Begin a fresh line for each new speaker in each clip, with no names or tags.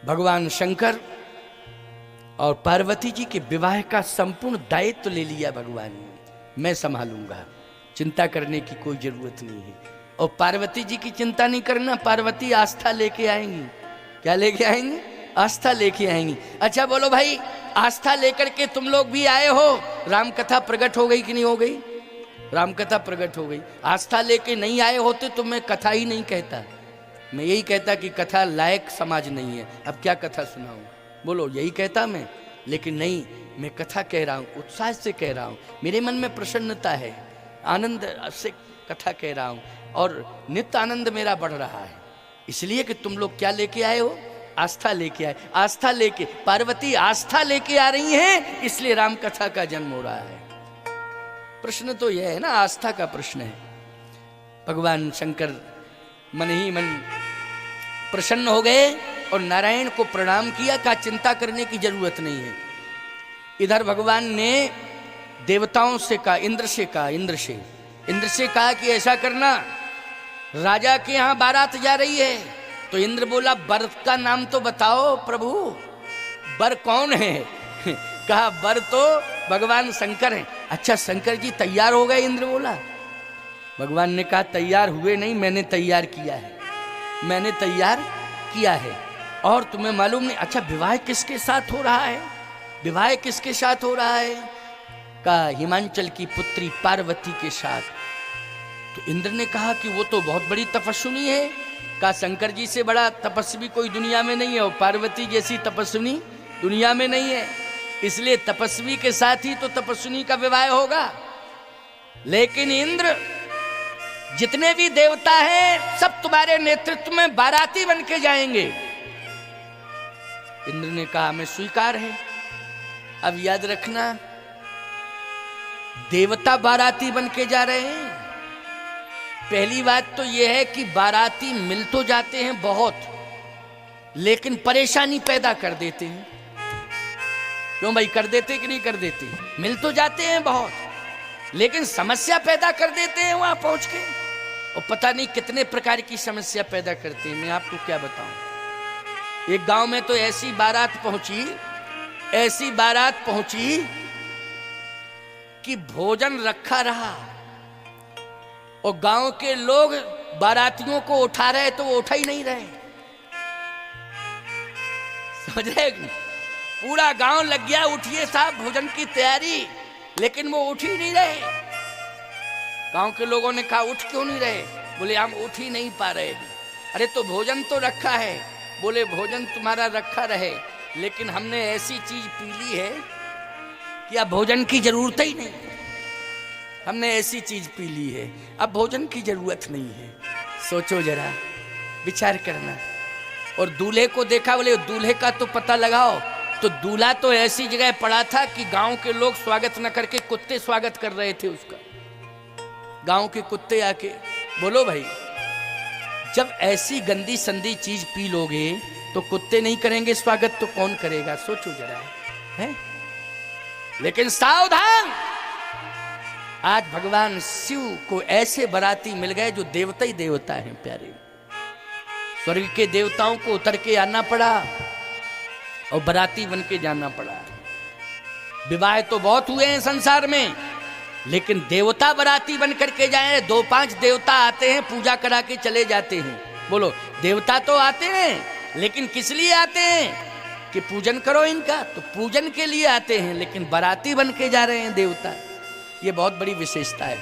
भगवान शंकर और पार्वती जी के विवाह का संपूर्ण दायित्व ले लिया भगवान ने। मैं संभालूंगा, चिंता करने की कोई जरूरत नहीं है। और पार्वती जी की चिंता नहीं करना, पार्वती आस्था लेके आएंगी। क्या लेके आएंगी? आस्था लेके आएंगी। अच्छा बोलो भाई, आस्था लेकर के तुम लोग भी आए हो, राम कथा प्रकट हो गई कि नहीं हो गई? राम कथा प्रकट हो गई। आस्था लेके नहीं आए होते तो मैं कथा ही नहीं कहता, मैं यही कहता कि कथा लायक समाज नहीं है, अब क्या कथा सुनाऊं? बोलो, यही कहता मैं। लेकिन नहीं, मैं कथा कह रहा हूं, उत्साह से कह रहा हूं, मेरे मन में प्रसन्नता है, आनंद से कथा कह रहा हूं और नित्य आनंद मेरा बढ़ रहा है। इसलिए कि तुम लोग क्या लेके आए हो? आस्था लेके आए। आस्था लेके, पार्वती आस्था लेके आ रही हैं, इसलिए राम कथा का जन्म हो रहा है। प्रश्न तो यह है ना, आस्था का प्रश्न है। भगवान शंकर मन ही मन प्रसन्न हो गए और नारायण को प्रणाम किया, कहा चिंता करने की जरूरत नहीं है। इधर भगवान ने देवताओं से कहा, इंद्र से कहा कि ऐसा करना, राजा के यहां बारात जा रही है। तो इंद्र बोला, वर का नाम तो बताओ प्रभु, वर कौन है? कहा वर तो भगवान शंकर हैं। अच्छा शंकर जी तैयार हो गए? इंद्र बोला। भगवान ने कहा तैयार हुए नहीं, मैंने तैयार किया है, मैंने तैयार किया है। और तुम्हें मालूम नहीं? अच्छा विवाह किसके साथ हो रहा है? विवाह किसके साथ हो रहा है? कहा हिमांचल की पुत्री पार्वती के साथ। तो इंद्र ने कहा कि वो तो बहुत बड़ी तपस्विनी है। कहा शंकर जी से बड़ा तपस्वी कोई दुनिया में नहीं है, और पार्वती जैसी तपस्विनी दुनिया में नहीं है, इसलिए तपस्वी के साथ ही तो तपस्विनी का विवाह होगा। लेकिन इंद्र, जितने भी देवता हैं सब तुम्हारे नेतृत्व में बाराती बन के जाएंगे। इंद्र ने कहा हमें स्वीकार है। अब याद रखना, देवता बाराती बन के जा रहे हैं। पहली बात तो यह है कि बाराती मिल तो जाते हैं बहुत, लेकिन परेशानी पैदा कर देते हैं। क्यों भाई, कर देते कि नहीं कर देते? मिल तो जाते हैं बहुत, लेकिन समस्या पैदा कर देते हैं वहां पहुंच के, और पता नहीं कितने प्रकार की समस्या पैदा करते हैं। मैं आपको क्या बताऊं, एक गांव में तो ऐसी बारात पहुंची कि भोजन रखा रहा और गांव के लोग बारातियों को उठा रहे तो वो उठा ही नहीं रहे। समझ रहे? पूरा गांव लग गया, उठिए साहब भोजन की तैयारी, लेकिन वो उठ ही नहीं रहे। गांव के लोगों ने कहा उठ क्यों नहीं रहे? बोले हम उठ ही नहीं पा रहे। अरे तो भोजन तो रखा है। बोले भोजन तुम्हारा रखा रहे, लेकिन हमने ऐसी चीज पी ली है कि अब भोजन की जरूरत ही नहीं। हमने ऐसी चीज पी ली है, अब भोजन की जरूरत नहीं है। सोचो जरा, विचार करना। और दूल्हे को देखा, बोले दूल्हे का तो पता लगाओ। तो दूल्हा तो ऐसी जगह पड़ा था कि गांव के लोग स्वागत न करके कुत्ते स्वागत कर रहे थे उसका। गांव के कुत्ते आके, बोलो भाई, जब ऐसी गंदी संदी चीज पी लोगे तो कुत्ते नहीं करेंगे स्वागत तो कौन करेगा? सोचो जरा, है? लेकिन सावधान, आज भगवान शिव को ऐसे बाराती मिल गए जो देवता ही देवता हैं प्यारे। स्वर्ग के देवताओं को उतर के आना पड़ा और बाराती बन के जाना पड़ा। विवाह तो बहुत हुए हैं संसार में, लेकिन देवता बाराती बन करके जाए। 2-5 देवता आते हैं, पूजा करा के चले जाते हैं। बोलो, देवता तो आते हैं, लेकिन किस लिए आते हैं? कि पूजन करो इनका, तो पूजन के लिए आते हैं, लेकिन बाराती बन के जा रहे हैं देवता। ये बहुत बड़ी विशेषता है।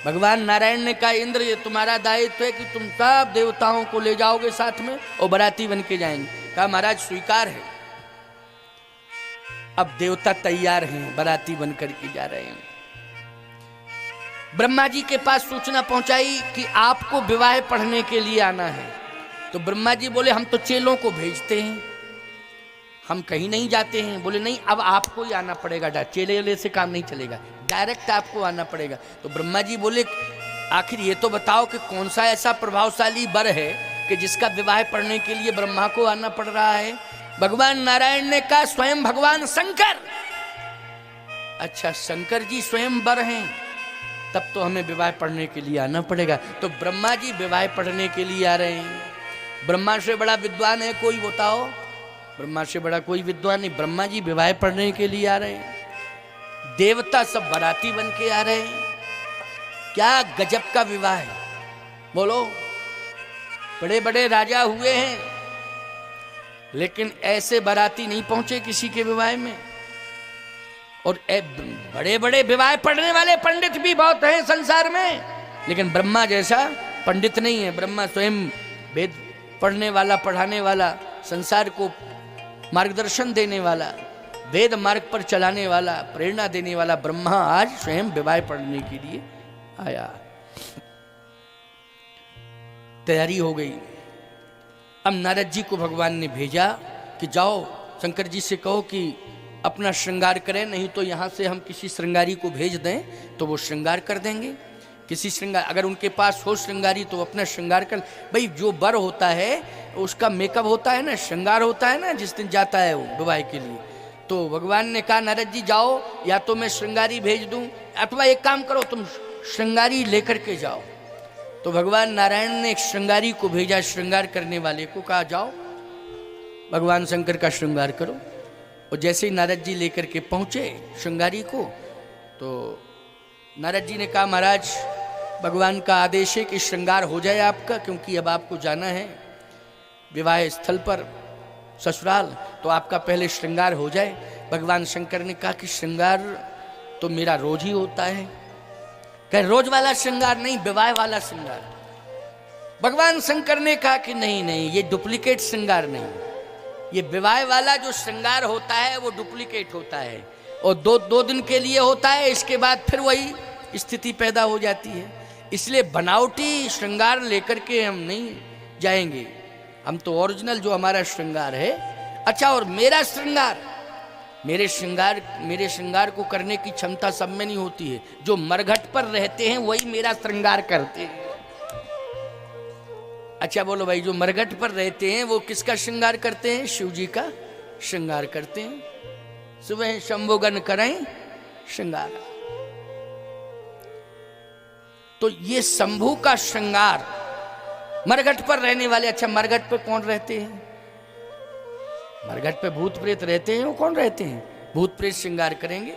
भगवान नारायण ने कहा इंद्र, ये तुम्हारा दायित्व है कि तुम सब देवताओं को ले जाओगे साथ में और बाराती बन के जाएंगे। कहा महाराज स्वीकार है। अब देवता तैयार हैं, बाराती बन करके जा रहे हैं। ब्रह्मा जी के पास सूचना पहुंचाई कि आपको विवाह पढ़ने के लिए आना है। तो ब्रह्मा जी बोले हम तो चेलों को भेजते हैं, हम कहीं नहीं जाते हैं। बोले नहीं, अब आपको ही आना पड़ेगा, चेले से काम नहीं चलेगा, डायरेक्ट आपको आना पड़ेगा। तो ब्रह्मा जी बोले आखिर ये तो बताओ कि कौन सा ऐसा प्रभावशाली वर है कि जिसका विवाह पढ़ने के लिए ब्रह्मा को आना पड़ रहा है? भगवान नारायण ने कहा स्वयं भगवान शंकर। अच्छा शंकर जी स्वयं वर हैं, तब तो हमें विवाह पढ़ने के लिए आना पड़ेगा। तो ब्रह्मा जी विवाह पढ़ने के लिए आ रहे हैं। ब्रह्मा से बड़ा विद्वान है कोई बताओ? ब्रह्मा से बड़ा कोई विद्वान नहीं। ब्रह्मा जी विवाह पढ़ने के लिए आ रहे हैं, देवता सब बाराती बन के आ रहे हैं। क्या गजब का विवाह है, बोलो। बड़े बड़े राजा हुए हैं, लेकिन ऐसे बाराती नहीं पहुंचे किसी के विवाह में। और बड़े बड़े विवाह पढ़ने वाले पंडित भी बहुत हैं संसार में, लेकिन ब्रह्मा जैसा पंडित नहीं है। ब्रह्मा स्वयं वेद पढ़ने वाला, पढ़ाने वाला, संसार को मार्गदर्शन देने वाला, वेद मार्ग पर चलाने वाला, प्रेरणा देने वाला ब्रह्मा आज स्वयं विवाह पढ़ने के लिए आया। तैयारी हो गई। अब नारद जी को भगवान ने भेजा कि जाओ शंकर जी से कहो कि अपना श्रृंगार करें, नहीं तो यहाँ से हम किसी श्रृंगारी को भेज दें तो वो श्रृंगार कर देंगे। किसी श्रृंगार, अगर उनके पास हो श्रृंगारी तो अपना श्रृंगार कर। भाई जो वर होता है उसका मेकअप होता है ना, श्रृंगार होता है ना, जिस दिन जाता है वो विवाह के लिए। तो भगवान ने कहा नारद जी जाओ, या तो मैं श्रृंगारी भेज दूं, अथवा एक काम करो तुम श्रृंगारी लेकर के जाओ। तो भगवान नारायण ने एक श्रृंगारी को भेजा, श्रृंगार करने वाले को कहा जाओ भगवान शंकर का श्रृंगार करो। और जैसे ही नारद जी लेकर के पहुंचे श्रृंगारी को, तो नारद जी ने कहा महाराज भगवान का आदेश है कि श्रृंगार हो जाए आपका, क्योंकि अब आपको जाना है विवाह स्थल पर ससुराल, तो आपका पहले श्रृंगार हो जाए। भगवान शंकर ने कहा कि श्रृंगार तो मेरा रोज ही होता है। कह रोज वाला श्रृंगार नहीं, विवाह वाला श्रृंगार। भगवान शंकर ने कहा कि नहीं नहीं, ये डुप्लीकेट श्रृंगार नहीं, ये विवाह वाला जो श्रृंगार होता है वो डुप्लीकेट होता है, और दो दिन के लिए होता है, इसके बाद फिर वही स्थिति पैदा हो जाती है। इसलिए बनावटी श्रृंगार लेकर के हम नहीं जाएंगे, हम तो ओरिजिनल जो हमारा श्रृंगार है। अच्छा, और मेरा श्रृंगार, मेरे श्रृंगार को करने की क्षमता सब में नहीं होती है। जो मरघट पर रहते हैं वही मेरा श्रृंगार करते हैं। अच्छा बोलो भाई, जो मरघट पर रहते हैं वो किसका श्रृंगार करते हैं? शिव जी का श्रृंगार करते हैं। सुबह शंभुगन करें श्रृंगार। तो ये शंभु का श्रृंगार मरघट पर रहने वाले। अच्छा, मरघट पर कौन रहते हैं? मरघट पे भूत प्रेत रहते हैं। वो कौन रहते हैं? भूत प्रेत श्रृंगार करेंगे।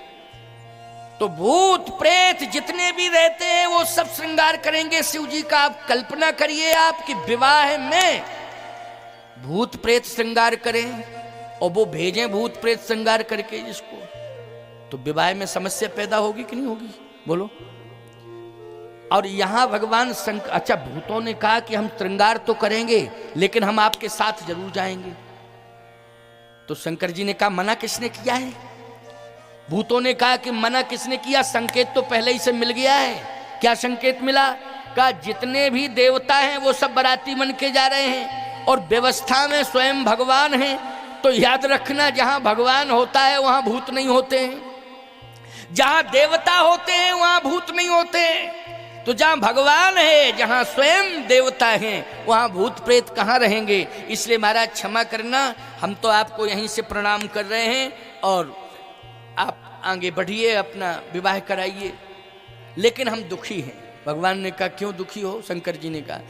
तो भूत प्रेत जितने भी रहते हैं वो सब श्रृंगार करेंगे शिव जी का। आप कल्पना करिए आपकी विवाह में भूत प्रेत श्रृंगार करें और वो भेजें भूत प्रेत श्रृंगार करके जिसको, तो विवाह में समस्या पैदा होगी कि नहीं होगी, बोलो। और यहां भगवान शंकर, अच्छा भूतों ने कहा कि हम श्रृंगार तो करेंगे लेकिन हम आपके साथ जरूर जाएंगे। तो शंकर जी ने कहा मना किसने किया है? भूतों ने कहा कि मना किसने किया? संकेत तो पहले ही से मिल गया है। क्या संकेत मिला? कहा जितने भी देवता हैं वो सब बाराती बन के जा रहे हैं और व्यवस्था में स्वयं भगवान हैं। तो याद रखना, जहां भगवान होता है वहां भूत नहीं होते हैं, जहां देवता होते हैं वहां भूत नहीं होते हैं। तो जहां भगवान है, जहां स्वयं देवता हैं, वहां भूत प्रेत कहां रहेंगे? इसलिए महाराज क्षमा करना, हम तो आपको यहीं से प्रणाम कर रहे हैं और आप आगे बढ़िए, अपना विवाह कराइए। लेकिन हम दुखी हैं। भगवान ने कहा क्यों दुखी हो? शंकर जी ने कहा,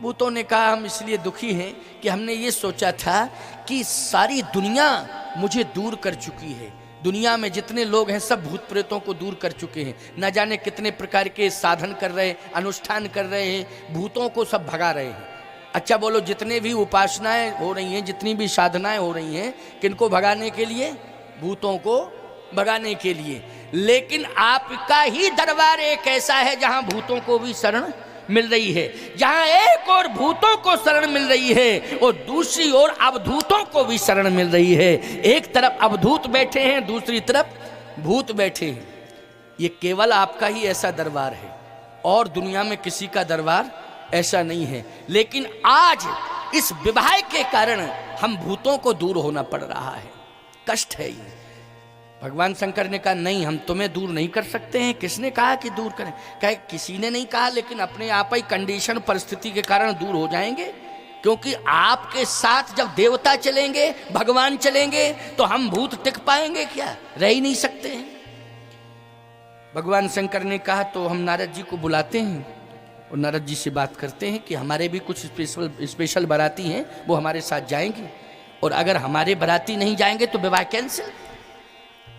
भूतों ने कहा हम इसलिए दुखी हैं कि हमने ये सोचा था कि सारी दुनिया मुझे दूर कर चुकी है। दुनिया में जितने लोग हैं सब भूत प्रेतों को दूर कर चुके हैं। न जाने कितने प्रकार के साधन कर रहे हैं, अनुष्ठान कर रहे हैं, भूतों को सब भगा रहे हैं। अच्छा बोलो, जितने भी उपासनाएं हो रही हैं, जितनी भी साधनाएं हो रही हैं, किनको भगाने के लिए? भूतों को भगाने के लिए। लेकिन आपका ही दरबार एक ऐसा है जहां भूतों को भी शरण मिल रही है, जहां एक और भूतों को शरण मिल रही है और दूसरी ओर अवधूतों को भी शरण मिल रही है। एक तरफ अवधूत बैठे हैं, दूसरी तरफ भूत बैठे हैं। ये केवल आपका ही ऐसा दरबार है और दुनिया में किसी का दरबार ऐसा नहीं है। लेकिन आज इस विवाह के कारण हम भूतों को दूर होना पड़ रहा है। कष्ट है ये। भगवान शंकर ने कहा नहीं, हम तुम्हें दूर नहीं कर सकते हैं। किसने कहा कि दूर करें? कहे किसी ने नहीं कहा, लेकिन अपने आप ही कंडीशन, परिस्थिति के कारण दूर हो जाएंगे। क्योंकि आपके साथ जब देवता चलेंगे, भगवान चलेंगे, तो हम भूत टिक पाएंगे क्या? रह ही नहीं सकते हैं। भगवान शंकर ने कहा तो हम नारद जी को बुलाते हैं और नारद जी से बात करते हैं कि हमारे भी कुछ स्पेशल बाराती हैं, वो हमारे साथ जाएंगे और अगर हमारे बाराती नहीं जाएंगे तो विवाह कैंसिल,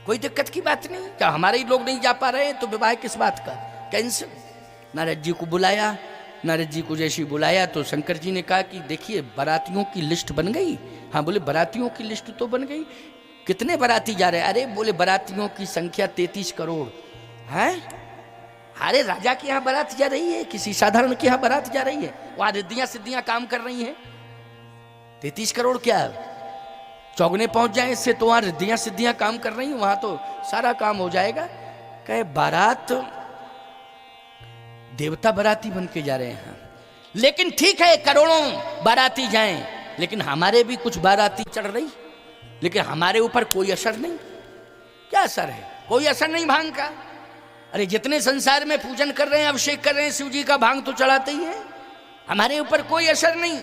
कोई दिक्कत की बात नहीं। क्या हमारे ही लोग नहीं जा पा रहे हैं तो विवाह किस बात का, कैंसिल। नारद जी को बुलाया, नारद जी को जैसे ही बुलाया तो शंकर जी ने कहा कि देखिए बारातियों की लिस्ट बन गई। हाँ बोले बारातियों की लिस्ट तो बन गई, कितने बाराती जा रहे हैं? अरे बोले बारातियों की संख्या 33 करोड़ है। अरे राजा के यहाँ बारात जा रही है, किसी साधारण के यहाँ बारात जा रही है, वहां रिद्धियां सिद्धियां काम कर रही हैं। 33 करोड़ क्या चौगने पहुंच जाए इससे, तो वहां रिद्धियां सिद्धियां काम कर रही हैं, वहां तो सारा काम हो जाएगा। कहे बारात देवता बाराती बन के जा रहे हैं, लेकिन ठीक है करोड़ों बाराती जाएं, लेकिन हमारे भी कुछ बाराती चढ़ रही, लेकिन हमारे ऊपर कोई असर नहीं। क्या असर है? कोई असर नहीं भांग का। अरे जितने संसार में पूजन कर रहे हैं, अभिषेक कर रहे हैं शिव जी का, भांग तो चढ़ाते ही है, हमारे ऊपर कोई असर नहीं,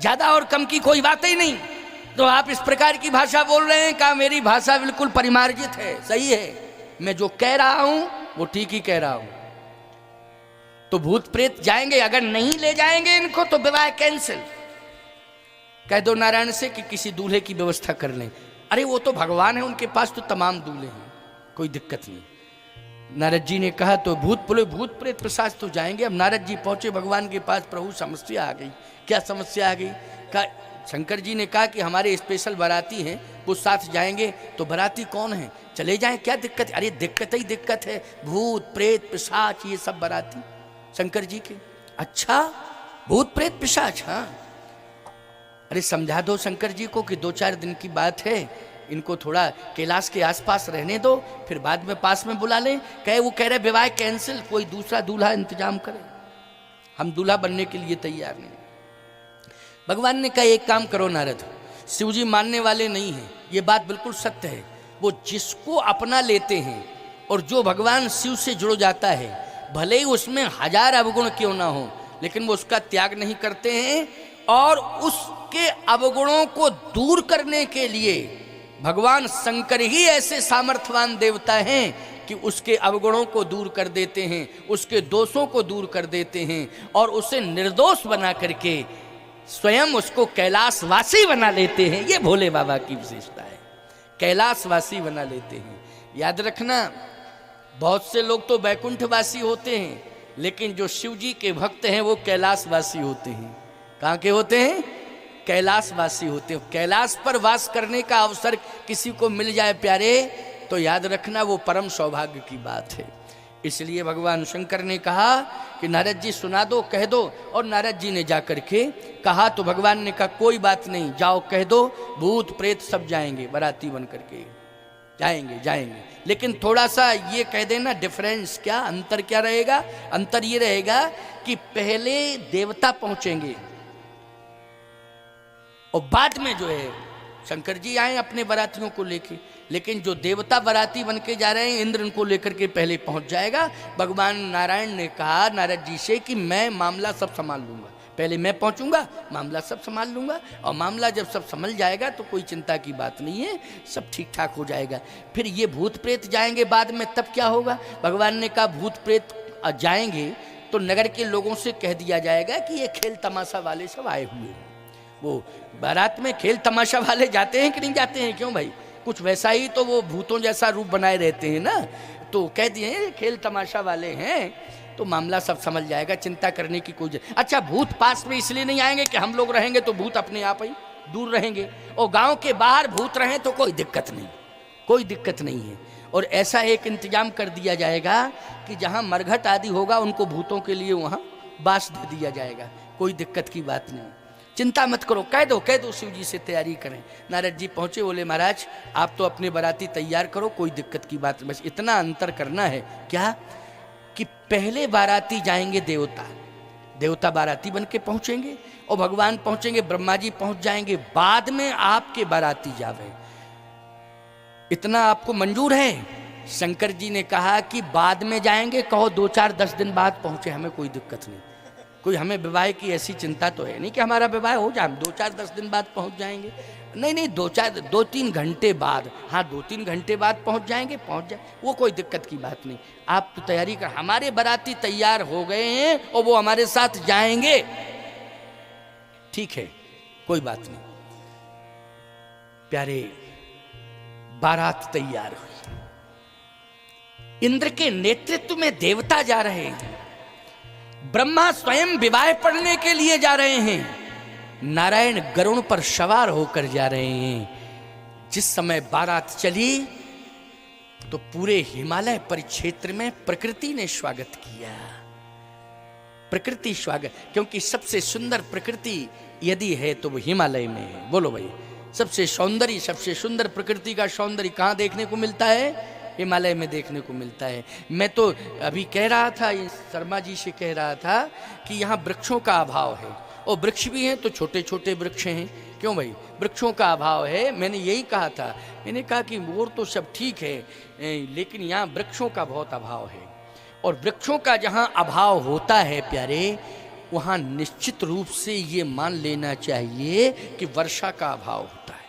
ज्यादा और कम की कोई बात ही नहीं। तो आप इस प्रकार की भाषा बोल रहे हैं, कहा मेरी भाषा बिल्कुल परिमार्जित है, सही है, मैं जो कह रहा हूं वो ठीक ही कह रहा हूं। तो भूत प्रेत जाएंगे, अगर नहीं ले जाएंगे इनको तो विवाह कैंसिल। कह दो नारायण से कि किसी दूल्हे की व्यवस्था कर लें। अरे वो तो भगवान है, उनके पास तो तमाम दूल्हे हैं, कोई दिक्कत नहीं। नारद जी ने कहा तो भूत प्रेत प्रसाद तो जाएंगे। अब नारद जी पहुंचे भगवान के पास, प्रभु समस्या आ गई। क्या समस्या आ गई? कहा शंकर जी ने कहा कि हमारे स्पेशल बाराती हैं, वो साथ जाएंगे, तो बाराती कौन है, चले जाएं, क्या दिक्कत है? अरे दिक्कत ही दिक्कत है, भूत प्रेत पिशाच ये सब बाराती शंकर जी के। अच्छा भूत प्रेत पिशाच, हाँ। अरे समझा दो शंकर जी को कि 2-4 दिन की बात है, इनको थोड़ा कैलाश के आसपास रहने दो, फिर बाद में पास में बुला लें। कहे वो कह रहे विवाह कैंसिल, कोई दूसरा दूल्हा इंतजाम करे, हम दूल्हा बनने के लिए तैयार नहीं। भगवान ने कहा एक काम करो नारद, शिव जी मानने वाले नहीं हैं, ये बात बिल्कुल सत्य है। वो जिसको अपना लेते हैं और जो भगवान शिव से जुड़ जाता है, भले ही उसमें 1000 अवगुण क्यों ना हो, लेकिन वो उसका त्याग नहीं करते हैं। और उसके अवगुणों को दूर करने के लिए भगवान शंकर ही ऐसे सामर्थ्यवान देवता हैं कि उसके अवगुणों को दूर कर देते हैं, उसके दोषों को दूर कर देते हैं और उसे निर्दोष बना करके स्वयं उसको कैलाशवासी बना लेते हैं। ये भोले बाबा की विशेषता है, कैलाशवासी बना लेते हैं। याद रखना, बहुत से लोग तो वैकुंठवासी होते हैं, लेकिन जो शिव जी के भक्त हैं वो कैलाशवासी होते हैं। कहाँ के होते हैं? कैलाशवासी होते हैं। कैलाश पर वास करने का अवसर किसी को मिल जाए प्यारे, तो याद रखना वो परम सौभाग्य की बात है। इसलिए भगवान शंकर ने कहा कि नारद जी सुना दो, कह दो। और नारद जी ने जाकर के कहा तो भगवान ने कहा कोई बात नहीं, जाओ कह दो, भूत प्रेत सब जाएंगे, बाराती बन करके जाएंगे। लेकिन थोड़ा सा ये कह देना, डिफरेंस क्या, अंतर क्या रहेगा? अंतर ये रहेगा कि पहले देवता पहुंचेंगे और बाद में जो है शंकर जी आए अपने बारातियों को लेके। लेकिन जो देवता बाराती बन के जा रहे हैं, इंद्र उनको लेकर के पहले पहुंच जाएगा। भगवान नारायण ने कहा नारद जी से कि मैं मामला सब संभाल लूंगा, पहले मैं पहुंचूंगा, मामला सब संभाल लूंगा, और मामला जब सब संभल जाएगा तो कोई चिंता की बात नहीं है, सब ठीक ठाक हो जाएगा। फिर ये भूत प्रेत जाएंगे बाद में, तब क्या होगा? भगवान ने कहा भूत प्रेत जाएंगे तो नगर के लोगों से कह दिया जाएगा कि ये खेल तमाशा वाले सब आए हुए हैं। वो बारात में खेल तमाशा वाले जाते हैं कि नहीं जाते हैं? क्यों भाई, कुछ वैसा ही तो वो भूतों जैसा रूप बनाए रहते हैं ना, तो कह दिए खेल तमाशा वाले हैं, तो मामला सब समझ जाएगा, चिंता करने की कोई। अच्छा भूत पास में इसलिए नहीं आएंगे कि हम लोग रहेंगे तो भूत अपने आप ही दूर रहेंगे, और गांव के बाहर भूत रहें तो कोई दिक्कत नहीं, कोई दिक्कत नहीं है। और ऐसा एक इंतजाम कर दिया जाएगा कि जहां मरघट आदि होगा उनको भूतों के लिए वहां बास दे दिया जाएगा, कोई दिक्कत की बात नहीं, चिंता मत करो, कह दो शिव जी से तैयारी करें। नारद जी पहुंचे, बोले महाराज आप तो अपने बाराती तैयार करो, कोई दिक्कत की बात नहीं, बस इतना अंतर करना है क्या कि पहले बाराती जाएंगे देवता बाराती बन के पहुंचेंगे, और भगवान पहुंचेंगे, ब्रह्मा जी पहुंच जाएंगे, बाद में आपके बाराती जावे। इतना आपको मंजूर है? शंकर जी ने कहा कि बाद में जाएंगे, कहो 2-4-10 दिन बाद पहुंचे, हमें कोई दिक्कत नहीं, कोई हमें विवाह की ऐसी चिंता तो है नहीं कि हमारा विवाह हो जाए, 2-4-10 दिन बाद पहुंच जाएंगे। नहीं 2-3 घंटे बाद, हाँ 2-3 घंटे बाद पहुंच जाएंगे, पहुंच जाए, वो कोई दिक्कत की बात नहीं। आप तो तैयारी कर, हमारे बाराती तैयार हो गए हैं और वो हमारे साथ जाएंगे, ठीक है, कोई बात नहीं। प्यारे बारात तैयार हुई। इंद्र के नेतृत्व में देवता जा रहे हैं, ब्रह्मा स्वयं विवाह पढ़ने के लिए जा रहे हैं, नारायण गरुड़ पर सवार होकर जा रहे हैं। जिस समय बारात चली तो पूरे हिमालय परिक्षेत्र में प्रकृति ने स्वागत किया। प्रकृति स्वागत, क्योंकि सबसे सुंदर प्रकृति यदि है तो वो हिमालय में है। बोलो भाई, सबसे सौंदर्य, सबसे सुंदर प्रकृति का सौंदर्य कहाँ देखने को मिलता है? हिमालय में देखने को मिलता है। मैं तो अभी कह रहा था, शर्मा जी से कह रहा था कि यहाँ वृक्षों का अभाव है, और वृक्ष भी हैं तो छोटे छोटे वृक्ष हैं। क्यों भाई? वृक्षों का अभाव है। मैंने यही कहा था, मैंने कहा कि मोर तो सब ठीक है, लेकिन यहाँ वृक्षों का बहुत अभाव है। और वृक्षों का जहाँ अभाव होता है प्यारे, वहाँ निश्चित रूप से ये मान लेना चाहिए कि वर्षा का अभाव होता है।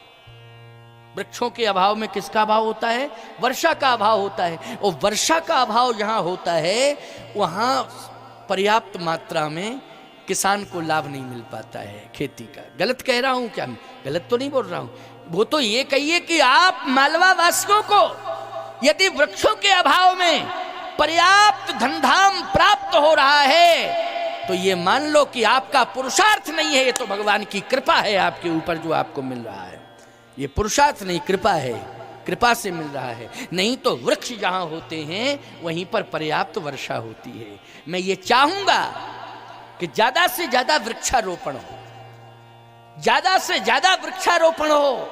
वृक्षों के अभाव में किसका अभाव होता है? वर्षा का अभाव होता है। और वर्षा का अभाव जहाँ होता है वहाँ पर्याप्त मात्रा में किसान को लाभ नहीं मिल पाता है खेती का। गलत कह रहा हूँ क्या? गलत तो नहीं बोल रहा हूँ। वो तो ये कहिए कि आप मालवा वासियों को यदि वृक्षों के अभाव में पर्याप्त धनधाम प्राप्त हो रहा है तो ये मान लो कि आपका पुरुषार्थ नहीं है, ये तो भगवान की कृपा है आपके ऊपर जो आपको मिल रहा है। ये पुरुषार्थ नहीं, कृपा है, कृपा से मिल रहा है। नहीं तो वृक्ष जहां होते हैं वहीं पर पर्याप्त वर्षा होती है। मैं ये चाहूंगा कि ज्यादा से ज्यादा वृक्षारोपण हो, ज्यादा से ज्यादा वृक्षारोपण हो,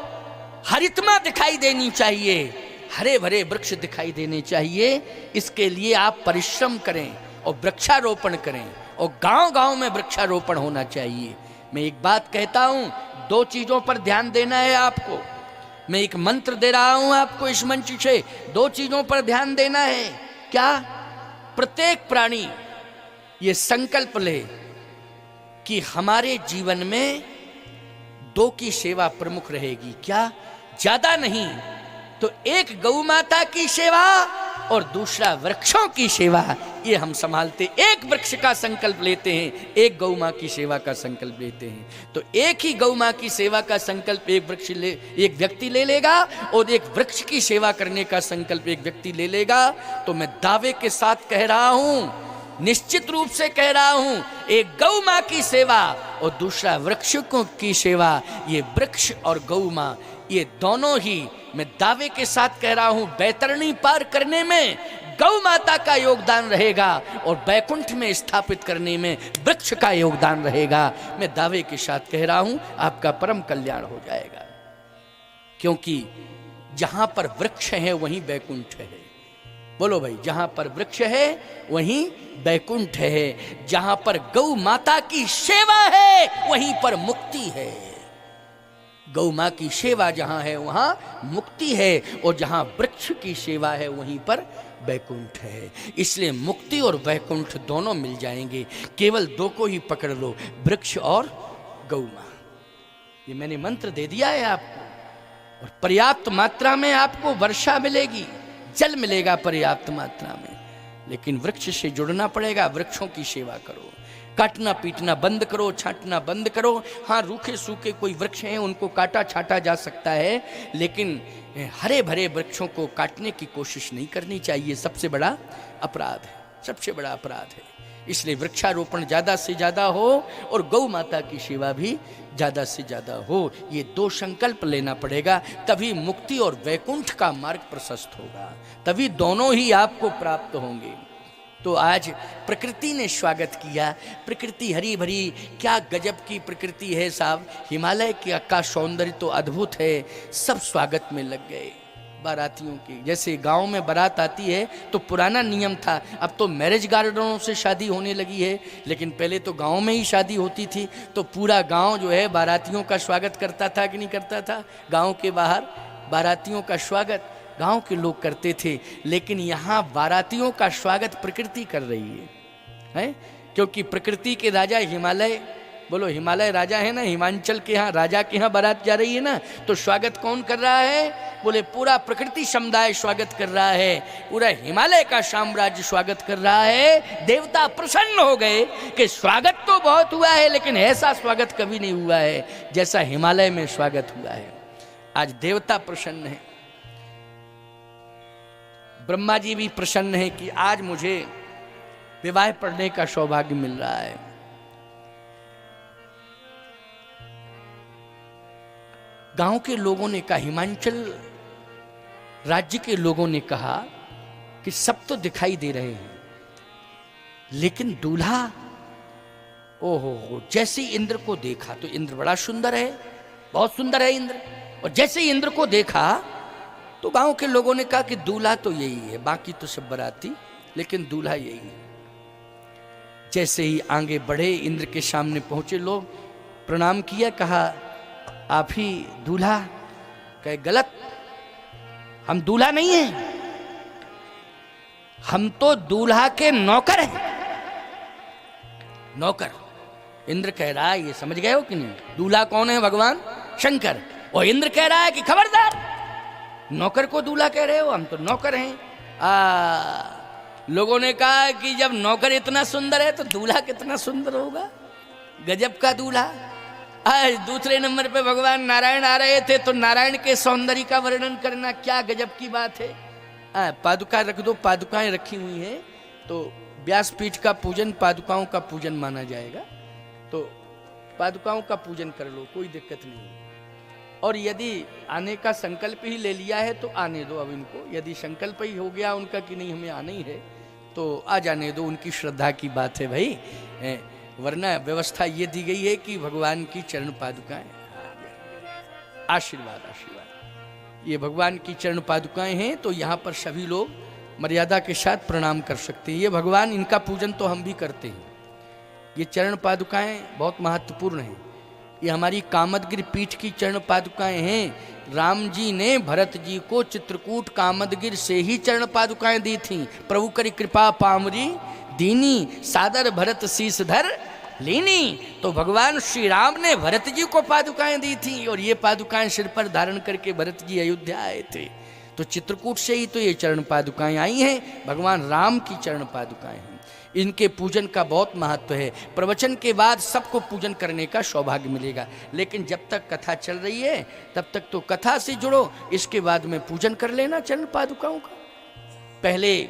हरितमा दिखाई देनी चाहिए, हरे भरे वृक्ष दिखाई देने चाहिए। इसके लिए आप परिश्रम करें और वृक्षारोपण करें, और गांव गांव में वृक्षारोपण होना चाहिए। मैं एक बात कहता हूं, दो चीजों पर ध्यान देना है आपको। मैं एक मंत्र दे रहा हूं आपको इस मंच से, दो चीजों पर ध्यान देना है। क्या? प्रत्येक प्राणी ये संकल्प ले कि हमारे जीवन में दो की सेवा प्रमुख रहेगी। क्या? ज्यादा नहीं तो एक गौ माता की सेवा और दूसरा वृक्षों की सेवा, ये हम संभालते। एक वृक्ष का संकल्प लेते हैं, एक गौ माँ की सेवा का संकल्प लेते हैं, तो एक ही गौ माँ की सेवा का संकल्प एक व्यक्ति ले लेगा, और एक वृक्ष की सेवा करने का संकल्प एक व्यक्ति ले लेगा। तो मैं दावे के साथ कह रहा हूं, निश्चित रूप से कह रहा हूं, एक गौ माँ की सेवा और दूसरा वृक्षों की सेवा, ये वृक्ष और गौ माँ ये दोनों ही, मैं दावे के साथ कह रहा हूं, बैतरणी पार करने में गौ माता का योगदान रहेगा और बैकुंठ में स्थापित करने में वृक्ष का योगदान रहेगा। मैं दावे के साथ कह रहा हूं, आपका परम कल्याण हो जाएगा। क्योंकि जहां पर वृक्ष है वहीं बैकुंठ है। बोलो भाई, जहां पर वृक्ष है वहीं बैकुंठ है। जहां पर गौ माता की सेवा है वहीं पर मुक्ति है। गौ माँ की सेवा जहां है वहां मुक्ति है, और जहां वृक्ष की सेवा है वहीं पर बैकुंठ है। इसलिए मुक्ति और बैकुंठ दोनों मिल जाएंगे। केवल दो को ही पकड़ लो, वृक्ष और गौ माँ। ये मैंने मंत्र दे दिया है आपको, और पर्याप्त मात्रा में आपको वर्षा मिलेगी, जल मिलेगा पर्याप्त मात्रा में। लेकिन वृक्ष से जुड़ना पड़ेगा। वृक्षों की सेवा करो, काटना पीटना बंद करो, छांटना बंद करो। हाँ, रूखे सूखे कोई वृक्ष हैं उनको काटा छाटा जा सकता है, लेकिन हरे भरे वृक्षों को काटने की कोशिश नहीं करनी चाहिए। सबसे बड़ा अपराध है, सबसे बड़ा अपराध है। इसलिए वृक्षारोपण ज़्यादा से ज़्यादा हो और गौ माता की सेवा भी ज़्यादा से ज़्यादा हो। ये दो संकल्प लेना पड़ेगा, तभी मुक्ति और वैकुंठ का मार्ग प्रशस्त होगा, तभी दोनों ही आपको प्राप्त होंगे। तो आज प्रकृति ने स्वागत किया। प्रकृति हरी भरी, क्या गजब की प्रकृति है साहब। हिमालय का सौंदर्य तो अद्भुत है। सब स्वागत में लग गए बारातियों की। जैसे गांव में बारात आती है तो पुराना नियम था, अब तो मैरिज गार्डनों से शादी होने लगी है, लेकिन पहले तो गांव में ही शादी होती थी। तो पूरा गांव जो है बारातियों का स्वागत करता था कि नहीं करता था? गांव के बाहर बारातियों का स्वागत गांव के लोग करते थे, लेकिन यहाँ बारातियों का स्वागत प्रकृति कर रही है? क्योंकि प्रकृति के राजा हिमालय, बोलो हिमालय राजा है ना, हिमाचल के यहाँ राजा के यहाँ बारात जा रही है ना, तो स्वागत कौन कर रहा है? बोले पूरा प्रकृति समुदाय स्वागत कर रहा है, पूरा हिमालय का साम्राज्य स्वागत कर रहा है। देवता प्रसन्न हो गए कि स्वागत तो बहुत हुआ है, लेकिन ऐसा स्वागत कभी नहीं हुआ है जैसा हिमालय में स्वागत हुआ है। आज देवता प्रसन्न है, ब्रह्मा जी भी प्रसन्न है कि आज मुझे विवाह पढ़ने का सौभाग्य मिल रहा है। गांव के लोगों ने कहा, हिमाचल राज्य के लोगों ने कहा कि सब तो दिखाई दे रहे हैं, लेकिन दूल्हा, ओहो, जैसे इंद्र को देखा तो इंद्र बड़ा सुंदर है, बहुत सुंदर है इंद्र। और जैसे ही इंद्र को देखा तो गांव के लोगों ने कहा कि दूल्हा तो यही है, बाकी तो सब बराती, लेकिन दूल्हा यही है। जैसे ही आगे बढ़े, इंद्र के सामने पहुंचे, लोग प्रणाम किया, कहा आप ही दूल्हा? कहे गलत, हम दूल्हा नहीं हैं, हम तो दूल्हा के नौकर हैं। नौकर? इंद्र कह रहा है, ये समझ गए हो कि नहीं, दूल्हा कौन है? भगवान शंकर। और इंद्र कह रहा है कि खबरदार, नौकर को दूल्हा कह रहे हो, हम तो नौकर हैं। लोगों ने कहा कि जब नौकर इतना सुंदर है तो दूल्हा कितना सुंदर होगा, गजब का दूल्हा। आज दूसरे नंबर पे भगवान नारायण आ रहे थे तो नारायण के सौंदर्य का वर्णन करना क्या गजब की बात है। पादुका रख दो, पादुकाएं रखी हुई हैं तो व्यासपीठ का पूजन पादुकाओं का पूजन माना जाएगा, तो पादुकाओं का पूजन कर लो, कोई दिक्कत नहीं। और यदि आने का संकल्प ही ले लिया है तो आने दो अब इनको, यदि संकल्प ही हो गया उनका कि नहीं हमें आना ही है तो आ जाने दो, उनकी श्रद्धा की बात है भाई। वरना व्यवस्था ये दी गई है कि भगवान की चरण पादुकाएं, आशीर्वाद आशीर्वाद, ये भगवान की चरण पादुकाएं हैं, तो यहाँ पर सभी लोग मर्यादा के साथ प्रणाम कर सकते हैं। ये भगवान, इनका पूजन तो हम भी करते हैं। ये चरण पादुकाएं बहुत महत्वपूर्ण हैं। ये हमारी कामदगिरि पीठ की चरण पादुकाएं हैं। राम जी ने भरत जी को चित्रकूट कामदगिरि से ही चरण पादुकाएं दी थीं। प्रभु करी कृपा पामरी दीनी, सादर भरत शीस धर लीनी। तो भगवान श्री राम ने भरत जी को पादुकाएं दी थी और ये पादुकाएं सिर पर धारण करके भरत जी अयोध्या आए थे। तो चित्रकूट से ही तो ये चरण पादुकाएं आई हैं, भगवान राम की चरण पादुकाएं हैं। इनके पूजन का बहुत महत्व है। प्रवचन के बाद सबको पूजन करने का सौभाग्य मिलेगा, लेकिन जब तक कथा चल रही है तब तक तो कथा से जुड़ो, इसके बाद में पूजन कर लेना चरण पादुकाओं का। पहले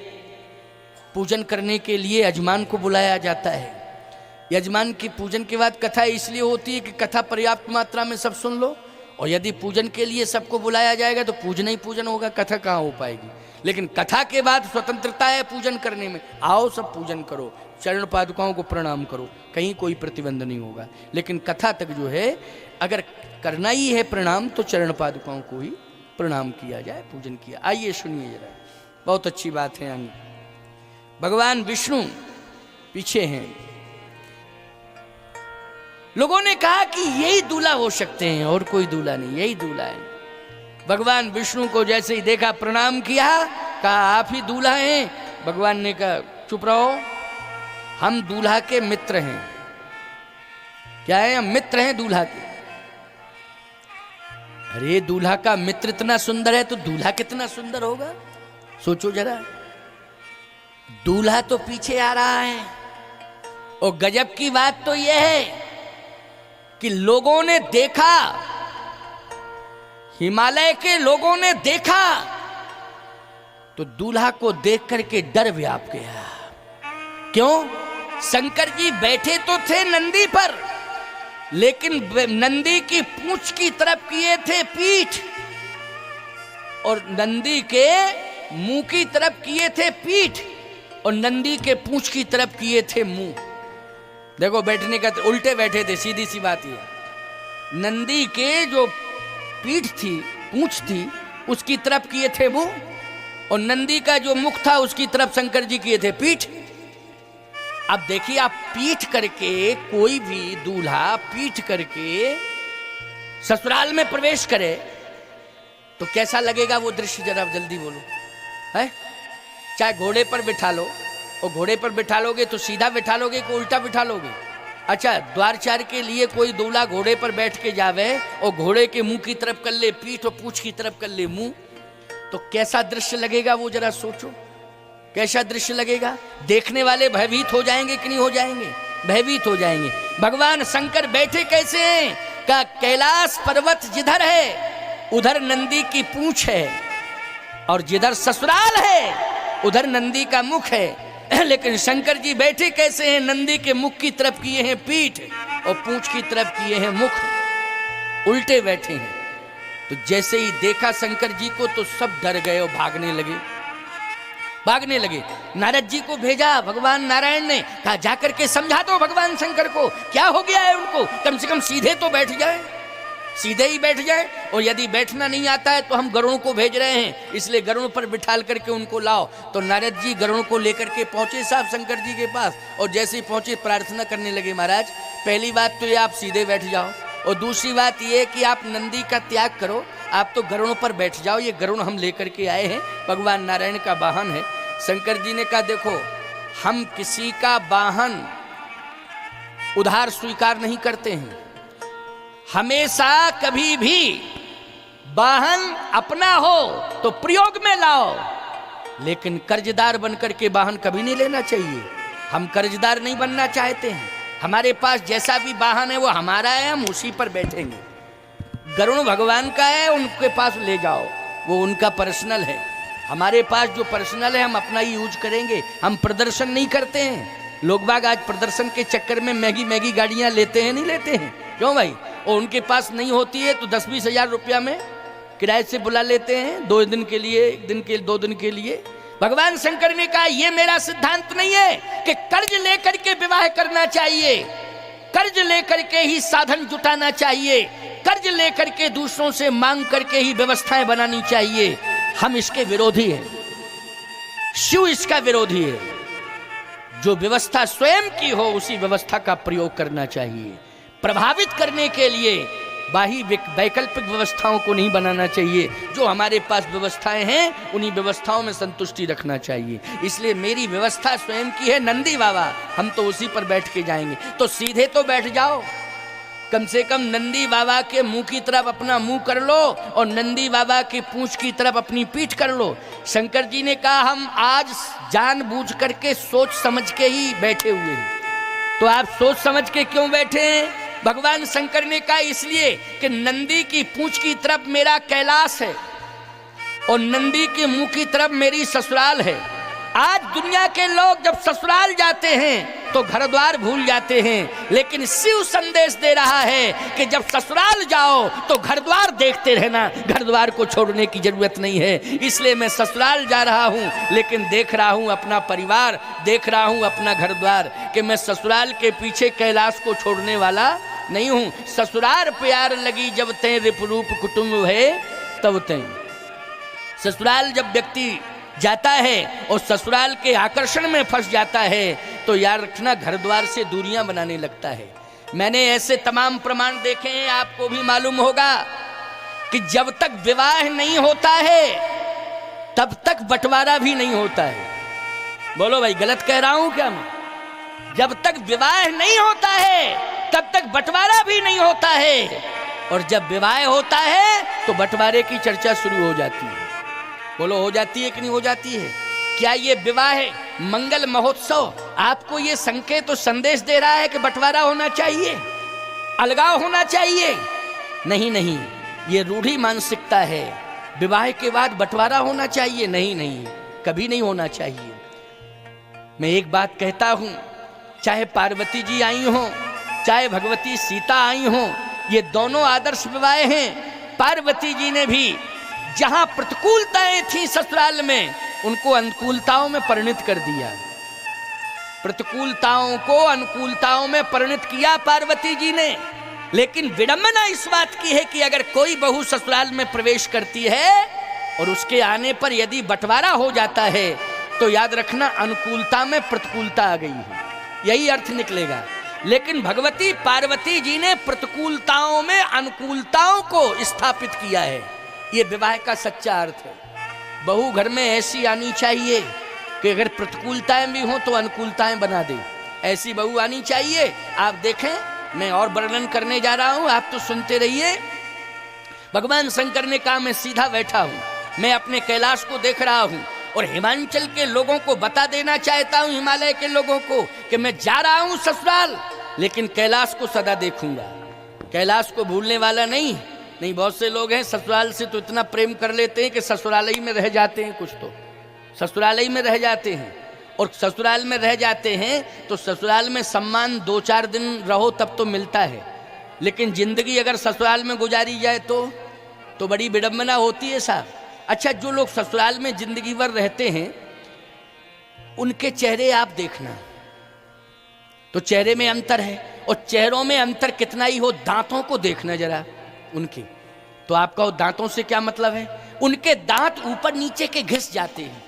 पूजन करने के लिए यजमान को बुलाया जाता है। यजमान की पूजन के बाद कथा इसलिए होती है कि कथा पर्याप्त मात्रा में सब सुन लो, और यदि पूजन के लिए सबको बुलाया जाएगा तो पूजन ही पूजन होगा, कथा कहाँ हो पाएगी। लेकिन कथा के बाद स्वतंत्रता है पूजन करने में, आओ सब पूजन करो, चरण पादुकाओं को प्रणाम करो, कहीं कोई प्रतिबंध नहीं होगा। लेकिन कथा तक जो है अगर करना ही है प्रणाम तो चरण पादुकाओं को ही प्रणाम किया जाए, पूजन किया। आइए सुनिए जरा, बहुत अच्छी बात है। आगे भगवान विष्णु पीछे हैं। लोगों ने कहा कि यही दूल्हा हो सकते हैं और कोई दूल्हा नहीं, यही दूल्हा है। भगवान विष्णु को जैसे ही देखा प्रणाम किया, कहा आप ही दूल्हा हैं। भगवान ने कहा चुप रहो, हम दूल्हा के मित्र हैं। क्या है? हम मित्र हैं दूल्हा के। अरे दूल्हा का मित्र इतना सुंदर है तो दूल्हा कितना सुंदर होगा, सोचो जरा। दूल्हा तो पीछे आ रहा है, और गजब की बात तो यह है कि लोगों ने देखा, हिमालय के लोगों ने देखा तो दूल्हा को देख करके डर व्याप गया। क्यों? शंकर जी बैठे तो थे नंदी पर, लेकिन नंदी की पूंछ की तरफ किए थे पीठ, और नंदी के मुंह की तरफ किए थे पीठ, और नंदी के पूंछ की तरफ किए थे मुंह। देखो बैठने का उल्टे बैठे थे, सीधी सी बात ये। नंदी के जो पीठ थी, पूंछ थी, उसकी तरफ किए थे मुंह, और नंदी का जो मुख था उसकी तरफ शंकर जी किए थे पीठ। अब देखिए, आप पीठ करके, कोई भी दूल्हा पीठ करके ससुराल में प्रवेश करे तो कैसा लगेगा वो दृश्य, जरा जल्दी बोलो है? चाहे घोड़े पर बिठा लो, और घोड़े पर बिठा लोगे तो सीधा बिठा लोगे कि उल्टा बिठा लोगे? अच्छा, द्वारचार के लिए कोई दूल्हा घोड़े पर बैठ के जावे और घोड़े के मुंह की तरफ कर ले पीठ और पूंछ की तरफ कर ले मुंह, तो कैसा दृश्य लगेगा वो जरा सोचो, कैसा दृश्य लगेगा। देखने वाले भयभीत हो जाएंगे कि नहीं हो जाएंगे? भयभीत हो जाएंगे। भगवान शंकर बैठे कैसे हैं? का कैलाश पर्वत जिधर है उधर नंदी की पूंछ है और जिधर ससुराल है उधर नंदी का मुख है। लेकिन शंकर जी बैठे कैसे हैं? नंदी के मुख की तरफ किए हैं पीठ और पूंछ की तरफ किए हैं मुख, उल्टे बैठे हैं। तो जैसे ही देखा शंकर जी को तो सब डर गए और भागने लगे। नारद जी को भेजा भगवान नारायण ने, कहा जाकर के समझा दो भगवान शंकर को क्या हो गया है उनको, कम से कम सीधे तो बैठ जाए, सीधे ही बैठ जाए। और यदि बैठना नहीं आता है तो हम गरुड़ को भेज रहे हैं, इसलिए गरुड़ पर बिठाल करके उनको लाओ। तो नारद जी गरुड़ को लेकर के पहुंचे साहब शंकर जी के पास, और जैसे ही पहुंचे प्रार्थना करने लगे, महाराज पहली बात तो ये आप सीधे बैठ जाओ, और दूसरी बात ये कि आप नंदी का त्याग करो, आप तो गरुड़ पर बैठ जाओ, ये गरुड़ हम लेकर के आए हैं, भगवान नारायण का वाहन है। शंकर जी ने कहा देखो, हम किसी का वाहन उधार स्वीकार नहीं करते हैं, हमेशा कभी भी वाहन अपना हो तो प्रयोग में लाओ, लेकिन कर्जदार बनकर के वाहन कभी नहीं लेना चाहिए। हम कर्जदार नहीं बनना चाहते हैं, हमारे पास जैसा भी वाहन है वो हमारा है, हम उसी पर बैठेंगे। गरुड़ भगवान का है, उनके पास ले जाओ, वो उनका पर्सनल है। हमारे पास जो पर्सनल है हम अपना ही यूज करेंगे, हम प्रदर्शन नहीं करते हैं। लोग बाग आज प्रदर्शन के चक्कर में महंगी गाड़ियां लेते हैं, नहीं लेते हैं, क्यों भाई? और उनके पास नहीं होती है तो 10-20 हजार रुपया में किराए से बुला लेते हैं, 2 दिन के लिए, 1 दिन के 2 दिन के लिए। भगवान शंकर ने कहा ये मेरा सिद्धांत नहीं है कि कर्ज लेकर के विवाह करना चाहिए, कर्ज लेकर के ही साधन जुटाना चाहिए, कर्ज लेकर के दूसरों से मांग करके ही व्यवस्थाएं बनानी चाहिए। हम इसके विरोधी हैं, शिव इसका विरोधी है। जो व्यवस्था स्वयं की हो उसी व्यवस्था का प्रयोग करना चाहिए। प्रभावित करने के लिए बाही वैकल्पिक व्यवस्थाओं को नहीं बनाना चाहिए। जो हमारे पास व्यवस्थाएं हैं उन्हीं व्यवस्थाओं में संतुष्टि रखना चाहिए। इसलिए मेरी व्यवस्था स्वयं की है, नंदी बाबा, हम तो उसी पर बैठ के जाएंगे। तो सीधे तो बैठ जाओ, कम से कम नंदी बाबा के मुंह की तरफ अपना मुंह कर लो और नंदी बाबा की पूंछ की तरफ अपनी पीठ कर लो। शंकर जी ने कहा हम आज जानबूझ करके सोच समझ के ही बैठे हुए हैं। तो आप सोच समझ के क्यों बैठे हैं? भगवान शंकर ने कहा इसलिए कि नंदी की पूंछ की तरफ मेरा कैलाश है और नंदी के मुंह की तरफ मेरी ससुराल है। आज दुनिया के लोग जब ससुराल जाते हैं तो घर द्वार भूल जाते हैं, लेकिन शिव संदेश दे रहा है कि जब ससुराल जाओ तो घर द्वार देखते रहना, घर द्वार को छोड़ने की जरूरत नहीं है। इसलिए मैं ससुराल जा रहा हूं, लेकिन देख रहा हूं अपना परिवार, देख रहा हूं अपना घर द्वार, कि मैं ससुराल के पीछे कैलाश को छोड़ने वाला नहीं हूं। ससुराल प्यार लगी जब तय रिपरूप कुटुंब है तब तय। ससुराल जब व्यक्ति जाता है और ससुराल के आकर्षण में फंस जाता है तो याद रखना घर द्वार से दूरियां बनाने लगता है। मैंने ऐसे तमाम प्रमाण देखे हैं, आपको भी मालूम होगा कि जब तक विवाह नहीं होता है तब तक बंटवारा भी नहीं होता है। बोलो भाई, गलत कह रहा हूं क्या मैं? जब तक विवाह नहीं होता है तब तक बंटवारा भी नहीं होता है, और जब विवाह होता है तो बंटवारे की चर्चा शुरू हो जाती है। बोलो, हो जाती है कि नहीं हो जाती है? क्या ये विवाह मंगल महोत्सव आपको ये संकेत तो संदेश दे रहा है कि बंटवारा होना चाहिए, अलगाव होना चाहिए? नहीं नहीं, ये रूढ़ी मानसिकता है। विवाह के बाद बंटवारा होना चाहिए? नहीं नहीं, कभी नहीं होना चाहिए। मैं एक बात कहता हूं, चाहे पार्वती जी आई हो, चाहे भगवती सीता आई हो, ये दोनों आदर्श विवाह हैं। पार्वती जी ने भी जहां प्रतिकूलताएं थी ससुराल में, उनको अनुकूलताओं में परिणत कर दिया। प्रतिकूलताओं को अनुकूलताओं में परिणत किया पार्वती जी ने। लेकिन विडंबना इस बात की है कि अगर कोई बहू ससुराल में प्रवेश करती है और उसके आने पर यदि बंटवारा हो जाता है तो याद रखना अनुकूलता में प्रतिकूलता आ गई है, यही अर्थ निकलेगा। लेकिन भगवती पार्वती जी ने प्रतिकूलताओं में अनुकूलताओं को स्थापित किया है, ये विवाह का सच्चा अर्थ है। बहू घर में ऐसी आनी चाहिए कि अगर प्रतिकूलताएं भी हों तो अनुकूलताएं बना दे, ऐसी बहू आनी चाहिए। आप देखें, मैं और वर्णन करने जा रहा हूं, आप तो सुनते रहिए। भगवान शंकर ने कहा मैं सीधा बैठा हूं, मैं अपने कैलाश को देख रहा हूं और हिमांचल के लोगों को बता देना चाहता हूं, हिमालय के लोगों को, कि मैं जा रहा हूं ससुराल, लेकिन कैलाश को सदा देखूंगा, कैलाश को भूलने वाला नहीं। नहीं, बहुत से लोग हैं ससुराल से तो इतना प्रेम कर लेते हैं कि ससुराल ही में रह जाते हैं, कुछ तो ससुराल ही में रह जाते हैं। और ससुराल में रह जाते हैं तो ससुराल में सम्मान 2-4 दिन रहो तब तो मिलता है, लेकिन जिंदगी अगर ससुराल में गुजारी जाए तो बड़ी विडंबना होती है साहब। अच्छा, जो लोग ससुराल में जिंदगी भर रहते हैं उनके चेहरे आप देखना तो चेहरे में अंतर है, और चेहरों में अंतर कितना ही हो, दांतों को देखना जरा उनके। तो आपका दांतों से क्या मतलब है? उनके दांत ऊपर नीचे के घिस जाते हैं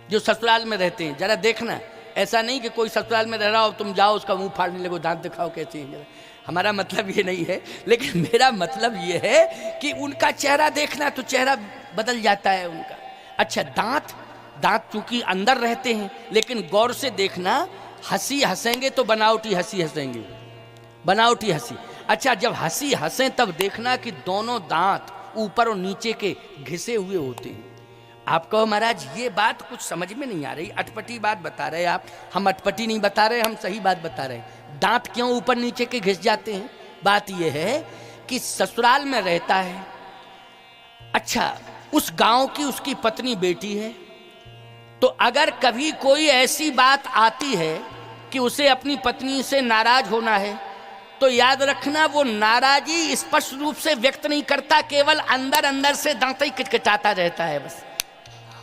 जो ससुराल में रहते हैं, जरा देखना। ऐसा नहीं कि कोई ससुराल में रह रहा हो तुम जाओ उसका मुंह फाड़ने लगो, दांत दिखाओ कैसे हैं जरा। हमारा मतलब ये नहीं है, लेकिन मेरा मतलब ये है कि उनका चेहरा देखना तो चेहरा बदल जाता है उनका। अच्छा, दांत चूंकि अंदर रहते हैं, लेकिन गौर से देखना, हंसी हंसेंगे तो बनावटी हंसी हंसेंगे, बनावटी हंसी। अच्छा, जब हंसी हंसें तब देखना कि दोनों दांत ऊपर और नीचे के घिसे हुए होते हैं। आप कहो महाराज ये बात कुछ समझ में नहीं आ रही, अटपटी बात बता रहे आप। हम अटपटी नहीं बता रहे, हम सही बात बता रहे हैं। दांत क्यों ऊपर नीचे के घिस जाते हैं? बात यह है कि ससुराल में रहता है, अच्छा उस गांव की उसकी पत्नी बेटी है, तो अगर कभी कोई ऐसी बात आती है कि उसे अपनी पत्नी से नाराज होना है, तो याद रखना वो नाराजी स्पष्ट रूप से व्यक्त नहीं करता, केवल अंदर अंदर से दांत ही किचकिचाता रहता है बस,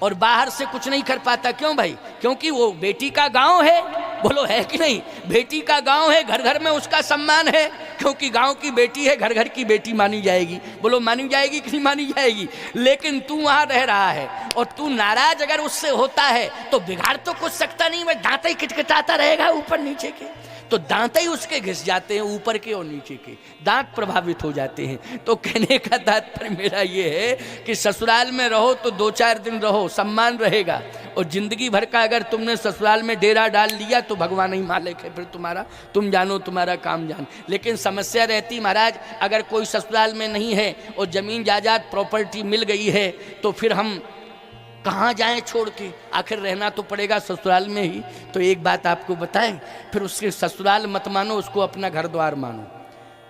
और बाहर से कुछ नहीं कर पाता। क्यों भाई? क्योंकि वो बेटी का गांव है, बोलो है कि नहीं? बेटी का गांव है, घर घर में उसका सम्मान है, क्योंकि गांव की बेटी है, घर घर की बेटी मानी जाएगी। बोलो मानी जाएगी कि नहीं मानी जाएगी? लेकिन तू वहां रह रहा है और तू नाराज अगर उससे होता है तो बिगाड़ तो कुछ सकता नहीं, वह दांत ही किटकिटाता रहेगा ऊपर नीचे के, तो दांत ही उसके घिस जाते हैं, ऊपर के और नीचे के दांत प्रभावित हो जाते हैं। तो कहने का तात्पर्य मेरा ये है कि ससुराल में रहो तो 2-4 दिन रहो, सम्मान रहेगा, और जिंदगी भर का अगर तुमने ससुराल में डेरा डाल लिया तो भगवान ही मालिक है, फिर तुम्हारा तुम जानो, तुम्हारा काम जान। लेकिन समस्या रहती महाराज, अगर कोई ससुराल में नहीं है और जमीन जायदाद प्रॉपर्टी मिल गई है तो फिर हम कहाँ जाएं छोड़ के? आखिर रहना तो पड़ेगा ससुराल में ही। तो एक बात आपको बताएं, फिर उसके ससुराल मत मानो, उसको अपना घर द्वार मानो।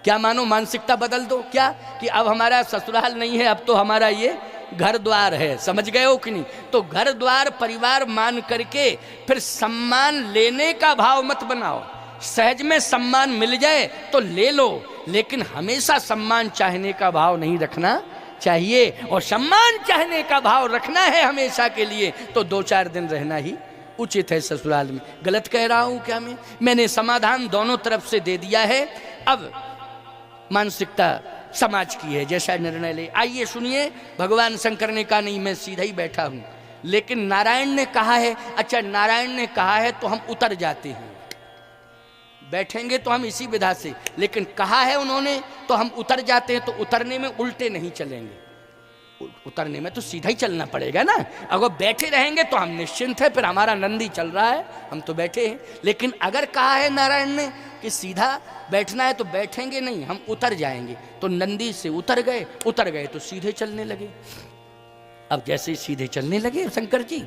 क्या मानो? मानसिकता बदल दो। क्या कि अब हमारा ससुराल नहीं है, अब तो हमारा ये घर द्वार है। समझ गए हो कि नहीं? तो घर द्वार परिवार मान करके फिर सम्मान लेने का भाव मत बनाओ। सहज में सम्मान मिल जाए तो ले लो, लेकिन हमेशा सम्मान चाहने का भाव नहीं रखना चाहिए। और सम्मान चाहने का भाव रखना है हमेशा के लिए तो 2-4 दिन रहना ही उचित है ससुराल में। गलत कह रहा हूं क्या? मैंने समाधान दोनों तरफ से दे दिया है। अब मानसिकता समाज की है, जैसा निर्णय ले। आइए सुनिए, भगवान शंकर ने कहा नहीं, मैं सीधा ही बैठा हूं, लेकिन नारायण ने कहा है। अच्छा, नारायण ने कहा है तो हम उतर जाते हैं, बैठेंगे तो हम इसी विधा से, लेकिन कहा है उन्होंने तो हम उतर जाते हैं। तो उतरने में उल्टे नहीं चलेंगे, उतरने में तो सीधा ही चलना पड़ेगा ना। अगर बैठे रहेंगे तो हम निश्चिंत है, फिर हमारा नंदी चल रहा है, हम तो बैठे हैं। लेकिन अगर कहा है नारायण ने कि सीधा बैठना है तो बैठेंगे नहीं, हम उतर जाएंगे, तो नंदी से उतर गए तो सीधे चलने लगे। अब जैसे सीधे चलने लगे शंकर जी,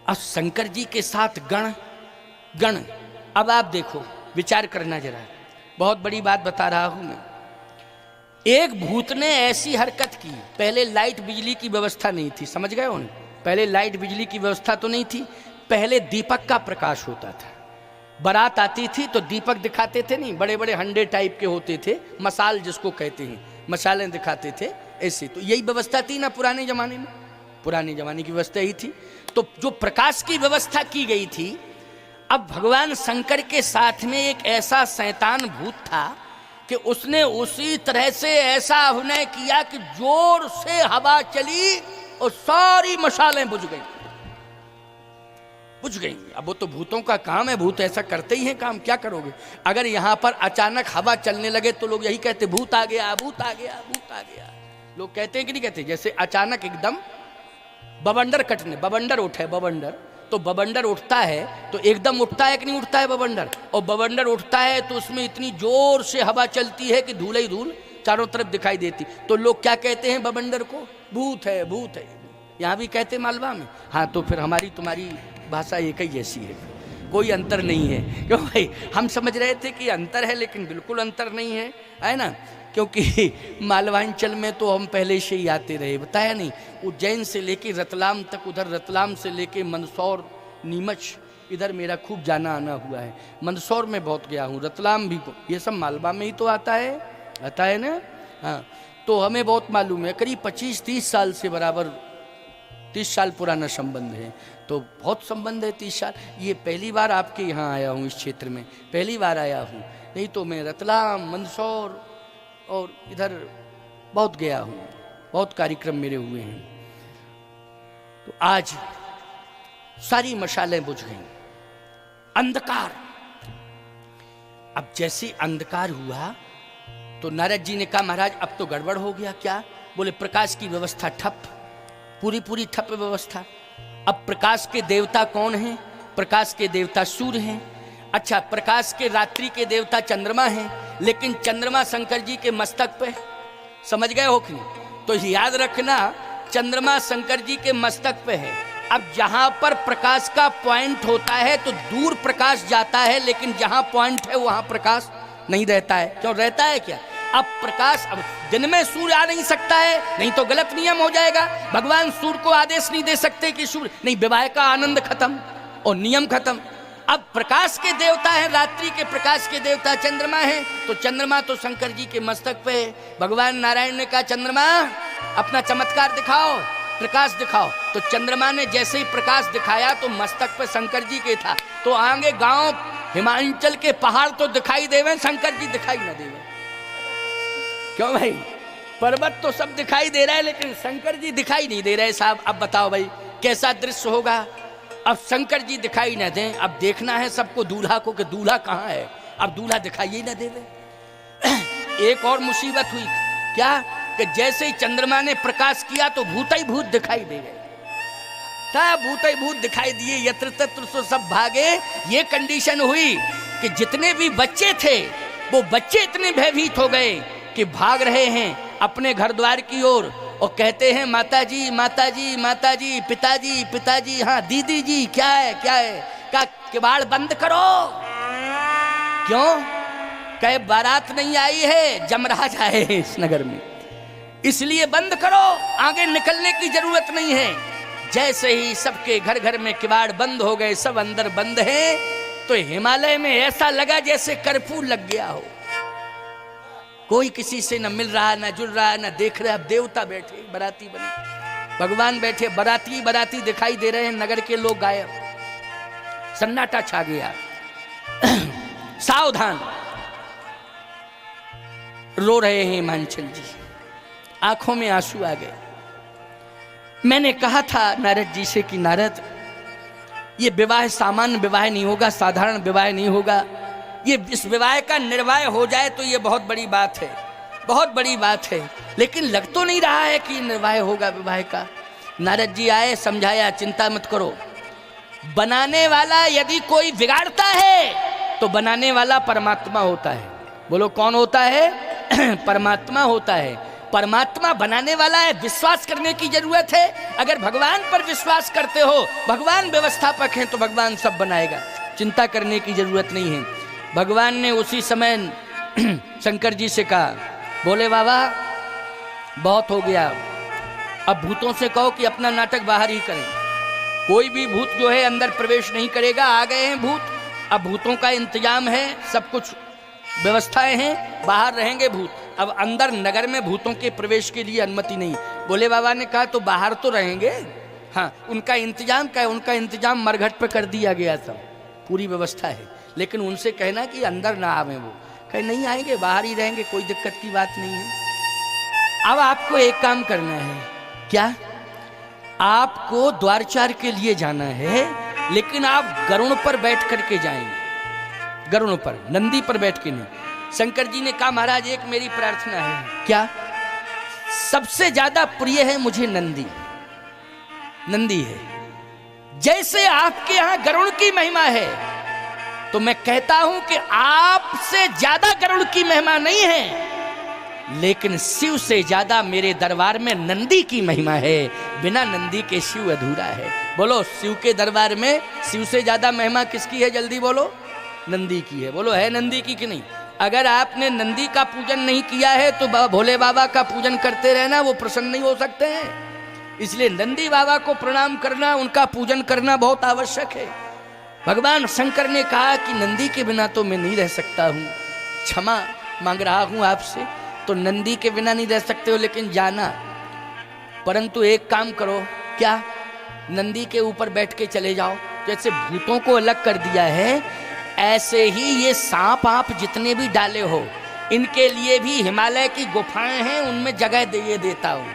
अब शंकर जी के साथ गण। अब आप देखो, विचार करना जरा, बहुत बड़ी बात बता रहा हूं मैं। एक भूत ने ऐसी हरकत की, पहले लाइट बिजली की व्यवस्था नहीं थी, समझ गए हो? पहले लाइट बिजली की व्यवस्था तो नहीं थी, पहले दीपक का प्रकाश होता था। बारात आती थी तो दीपक दिखाते थे, नहीं बड़े बड़े हंडे टाइप के होते थे, मसाल जिसको कहते हैं, मसालें दिखाते थे ऐसे। तो यही व्यवस्था थी ना पुराने जमाने में, पुराने जमाने की व्यवस्था ही थी। तो जो प्रकाश की व्यवस्था की गई थी, अब भगवान शंकर के साथ में एक ऐसा शैतान भूत था कि उसने उसी तरह से ऐसा अभिनय किया कि जोर से हवा चली और सारी मशालें बुझ गई। अब वो तो भूतों का काम है, भूत ऐसा करते ही हैं काम, क्या करोगे? अगर यहाँ पर अचानक हवा चलने लगे तो लोग यही कहते भूत आ गया, भूत आ गया, भूत आ गया। लोग कहते हैं कि नहीं कहते? जैसे अचानक एकदम बवंडर उठे, तो बवंडर उठता है तो एकदम उठता है कि नहीं उठता है बवंडर? और बवंडर उठता है तो उसमें इतनी जोर से हवा चलती है कि धूल ही धूल चारों तरफ दिखाई देती। तो लोग क्या कहते हैं बवंडर को? भूत है, भूत है। यहाँ भी कहते मालवा में। हाँ, तो फिर हमारी तुम्हारी भाषा एक ही जैसी है। कोई अंतर नहीं है। क्यों भाई, हम समझ रहे थे कि अंतर है, लेकिन बिल्कुल अंतर नहीं है ना। क्योंकि मालवांचल में तो हम पहले से ही आते रहे, बताया नहीं, उज्जैन से लेके रतलाम तक, उधर रतलाम से लेके मंदसौर, नीमच, इधर मेरा खूब जाना आना हुआ है। मंदसौर में बहुत गया हूँ, रतलाम भी, ये सब मालवा में ही तो आता है ना। हाँ, तो हमें बहुत मालूम है, करीब 25-30 साल से बराबर 30 साल पुराना संबंध है, तो बहुत संबंध है 30 साल। ये पहली बार आपके यहाँ आया हूँ, इस क्षेत्र में पहली बार आया हूँ, नहीं तो मैं रतलाम, मंदसौर और इधर बहुत गया हूँ, बहुत कार्यक्रम मेरे हुए हैं। तो आज सारी मशालें बुझ गईं, अंधकार। अब जैसे अंधकार हुआ तो नारद जी ने कहा महाराज अब तो गड़बड़ हो गया। क्या? बोले प्रकाश की व्यवस्था ठप, पूरी ठप व्यवस्था। अब प्रकाश के देवता कौन हैं? प्रकाश के देवता सूर्य हैं। अच्छा, प्रकाश के रात्रि के देवता चंद्रमा हैं, लेकिन चंद्रमा शंकर जी के मस्तक पे, समझ गए हो कि नहीं? तो याद रखना, चंद्रमा शंकर जी के मस्तक पे है। अब जहां पर प्रकाश का पॉइंट होता है तो दूर प्रकाश जाता है, लेकिन जहां पॉइंट है वहां प्रकाश नहीं रहता है। क्यों रहता है? क्या अब प्रकाश, अब दिन में सूर्य आ नहीं सकता है, नहीं तो गलत नियम हो जाएगा। भगवान सूर्य को आदेश नहीं दे सकते कि सूर्य नहीं, विवाह का आनंद खत्म और नियम खत्म। अब प्रकाश के देवता है, रात्रि के प्रकाश के देवता चंद्रमा है, तो चंद्रमा तो शंकर जी के मस्तक पे है। भगवान नारायण ने कहा चंद्रमा अपना चमत्कार दिखाओ, प्रकाश दिखाओ। तो चंद्रमा ने जैसे ही प्रकाश दिखाया तो मस्तक पे शंकर जी के था। तो आगे गांव हिमाचल के पहाड़ तो दिखाई देवे, शंकर जी दिखाई ना देवे। क्यों भाई? पर्वत तो सब दिखाई दे रहा है, लेकिन शंकर जी दिखाई नहीं दे रहे साहब। अब बताओ भाई कैसा दृश्य होगा? अब शंकर जी दिखाई ना दें, अब देखना है सबको दूल्हा को कि दूल्हा कहाँ है। अब दूल्हा दिखाई ही ना देवे। एक और मुसीबत हुई, क्या कि जैसे ही चंद्रमा ने प्रकाश किया तो भूत ही भूत दिखाई दे गए। भूत ही भूत दिखाई दिए, यत्र तत्र तो सब भागे। ये कंडीशन हुई कि जितने भी बच्चे थे वो बच्चे इतने भयभीत हो गए कि भाग रहे हैं अपने घर द्वार की ओर और कहते हैं माताजी माताजी माताजी, पिताजी पिताजी, हाँ दीदी जी क्या है क्या है? का किवाड़ बंद करो। क्यों? कहे बारात नहीं आई है, जमराज आए हैं इस नगर में, इसलिए बंद करो, आगे निकलने की जरूरत नहीं है। जैसे ही सबके घर घर में किवाड़ बंद हो गए, सब अंदर बंद हैं, तो हिमालय में ऐसा लगा जैसे कर्फ्यू लग गया हो। कोई किसी से न मिल रहा, न जुड़ रहा, न देख रहा। अब देवता बैठे, बराती बने, भगवान बैठे, बराती बराती दिखाई दे रहे हैं, नगर के लोग गायब, सन्नाटा छा गया। सावधान, रो रहे हैं हिमांचल जी, आंखों में आंसू आ गए। मैंने कहा था नारद जी से कि नारद, ये विवाह सामान्य विवाह नहीं होगा, साधारण विवाह नहीं होगा। ये इस विवाह का निर्वाह हो जाए तो ये बहुत बड़ी बात है, बहुत बड़ी बात है। लेकिन लग तो नहीं रहा है कि निर्वाह होगा विवाह का। नारद जी आए, समझाया चिंता मत करो, बनाने वाला यदि कोई बिगाड़ता है तो बनाने वाला परमात्मा होता है। बोलो कौन होता है? परमात्मा होता है। परमात्मा बनाने वाला है, विश्वास करने की जरूरत है। अगर भगवान पर विश्वास करते हो, भगवान व्यवस्थापक हैं, तो भगवान सब बनाएगा, चिंता करने की जरूरत नहीं है। भगवान ने उसी समय शंकर जी से कहा, बोले बाबा बहुत हो गया, अब भूतों से कहो कि अपना नाटक बाहर ही करें। कोई भी भूत जो है अंदर प्रवेश नहीं करेगा, आ गए हैं भूत, अब भूतों का इंतजाम है, सब कुछ व्यवस्थाएं हैं, बाहर रहेंगे भूत। अब अंदर नगर में भूतों के प्रवेश के लिए अनुमति नहीं। बोले बाबा ने कहा तो बाहर तो रहेंगे, हाँ उनका इंतजाम क्या है? उनका इंतजाम मरघट पे कर दिया गया, सब पूरी व्यवस्था है, लेकिन उनसे कहना कि अंदर ना आवे। वो कहे नहीं आएंगे, बाहर ही रहेंगे, कोई दिक्कत की बात नहीं है। अब आपको एक काम करना है, क्या? आपको द्वारचार के लिए जाना है, लेकिन आप गरुड़ पर बैठ करके जाएंगे, गरुड़ पर, नंदी पर बैठ के नहीं। शंकर जी ने कहा महाराज एक मेरी प्रार्थना है। क्या? सबसे ज्यादा प्रिय है मुझे नंदी, नंदी है। जैसे आपके यहां गरुड़ की महिमा है, तो मैं कहता हूं कि आपसे ज्यादा गरुड़ की महिमा नहीं है, लेकिन शिव से ज्यादा मेरे दरबार में नंदी की महिमा है। बिना नंदी के शिव अधूरा है। बोलो, शिव के दरबार में शिव से ज्यादा महिमा किसकी है? जल्दी बोलो। नंदी की है। बोलो, है नंदी की कि नहीं? अगर आपने नंदी का पूजन नहीं किया है तो भोले बाबा का पूजन करते रहना, वो प्रसन्न नहीं हो सकते हैं। इसलिए नंदी बाबा को प्रणाम करना, उनका पूजन करना बहुत आवश्यक है। भगवान शंकर ने कहा कि नंदी के बिना तो मैं नहीं रह सकता हूँ, क्षमा मांग रहा हूँ आपसे। तो नंदी के बिना नहीं रह सकते हो, लेकिन जाना, परंतु एक काम करो। क्या? नंदी के ऊपर बैठ के चले जाओ। जैसे भूतों को अलग कर दिया है, ऐसे ही ये सांप आप जितने भी डाले हो, इनके लिए भी हिमालय की गुफाएं हैं, उनमें जगह दे देता हूँ।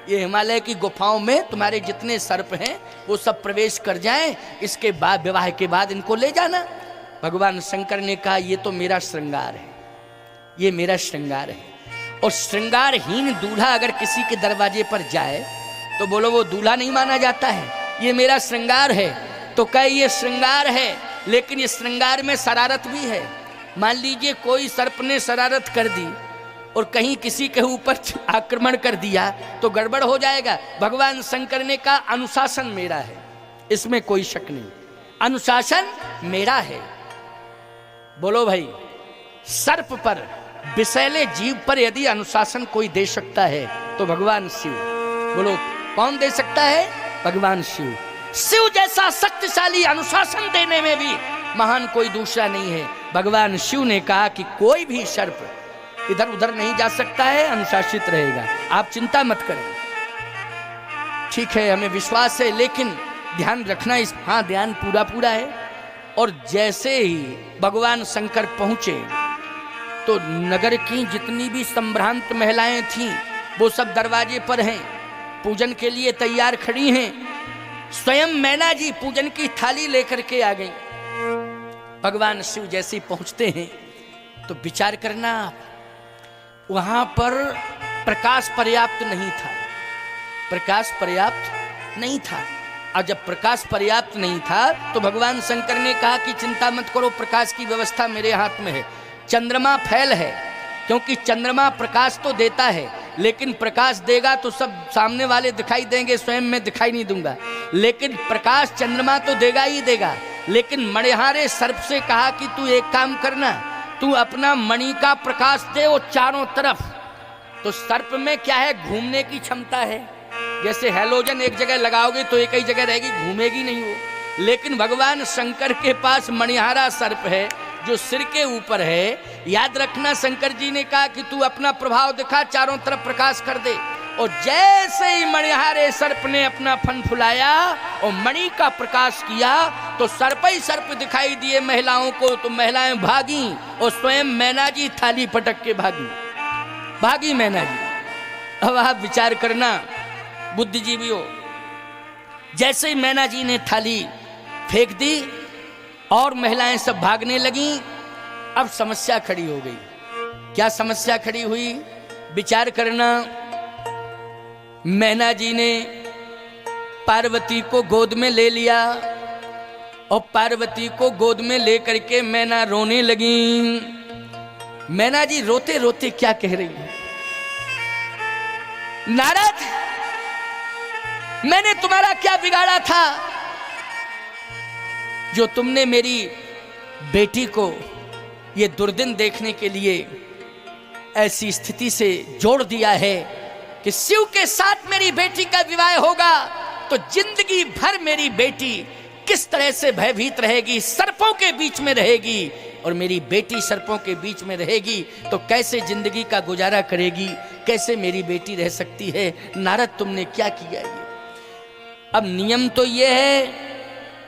ये हिमालय की गुफाओं में तुम्हारे जितने सर्प हैं वो सब प्रवेश कर जाएं। इसके बाद, विवाह के बाद इनको ले जाना। भगवान शंकर ने कहा, ये तो मेरा श्रृंगार है, ये मेरा श्रृंगार है। और श्रृंगारहीन दूल्हा अगर किसी के दरवाजे पर जाए तो बोलो वो दूल्हा नहीं माना जाता है। ये मेरा श्रृंगार है। तो कहे ये श्रृंगार है, लेकिन ये श्रृंगार में शरारत भी है। मान लीजिए कोई सर्प ने शरारत कर दी और कहीं किसी के ऊपर आक्रमण कर दिया तो गड़बड़ हो जाएगा। भगवान शंकर ने कहा, अनुशासन मेरा है, इसमें कोई शक नहीं, अनुशासन मेरा है। बोलो भाई, सर्प पर, विषैले जीव पर यदि अनुशासन कोई दे सकता है तो भगवान शिव। बोलो, कौन दे सकता है? भगवान शिव। शिव जैसा शक्तिशाली अनुशासन देने में भी महान कोई दूसरा नहीं है। भगवान शिव ने कहा कि कोई भी सर्प इधर उधर नहीं जा सकता है, अनुशासित रहेगा, आप चिंता मत करें। ठीक है, हमें विश्वास है, लेकिन ध्यान रखना इस, हाँ ध्यान पूरा पूरा है। और जैसे ही भगवान शंकर पहुंचे तो नगर की जितनी भी संभ्रांत महिलाएं थीं वो सब दरवाजे पर हैं, पूजन के लिए तैयार खड़ी हैं। स्वयं मैना जी पूजन की थाली लेकर के आ गई। भगवान शिव जैसे पहुंचते हैं तो विचार करना, वहां पर प्रकाश पर्याप्त नहीं था, प्रकाश पर्याप्त नहीं था। और जब प्रकाश पर्याप्त नहीं था तो भगवान शंकर ने कहा कि चिंता मत करो, प्रकाश की व्यवस्था मेरे हाथ में है। चंद्रमा फैल है, क्योंकि चंद्रमा प्रकाश तो देता है, लेकिन प्रकाश देगा तो सब सामने वाले दिखाई देंगे, स्वयं मैं दिखाई नहीं दूंगा। लेकिन प्रकाश चंद्रमा तो देगा ही देगा। लेकिन मणिहारे सर्प से कहा कि तू एक काम करना, तू अपना मणि का प्रकाश दे वो चारों तरफ। तो सर्प में क्या है, घूमने की क्षमता है। जैसे हैलोजन एक जगह लगाओगे तो एक ही जगह रहेगी, घूमेगी नहीं वो। लेकिन भगवान शंकर के पास मणिहारा सर्प है जो सिर के ऊपर है। याद रखना, शंकर जी ने कहा कि तू अपना प्रभाव दिखा, चारों तरफ प्रकाश कर दे। और जैसे ही मणिहारे सर्प ने अपना फन फुलाया और मणि का प्रकाश किया तो सर्प ही सर्प दिखाई दिए महिलाओं को। तो महिलाएं भागी और स्वयं मैना जी थाली पटक के भागी मैना जी। अब आप विचार करना बुद्धिजीवियों, जैसे ही मैना जी ने थाली फेंक दी और महिलाएं सब भागने लगीं, अब समस्या खड़ी हो गई। क्या समस्या खड़ी हुई? विचार करना, मैना जी ने पार्वती को गोद में ले लिया और पार्वती को गोद में लेकर के मैना रोने लगी। मैना जी रोते रोते क्या कह रही है, नारद मैंने तुम्हारा क्या बिगाड़ा था जो तुमने मेरी बेटी को ये दुर्दिन देखने के लिए ऐसी स्थिति से जोड़ दिया है कि शिव के साथ मेरी बेटी का विवाह होगा तो जिंदगी भर मेरी बेटी किस तरह से भयभीत रहेगी, सर्पों के बीच में रहेगी। और मेरी बेटी सर्पों के बीच में रहेगी तो कैसे जिंदगी का गुजारा करेगी, कैसे मेरी बेटी रह सकती है। नारद तुमने क्या किया ये? अब नियम तो ये है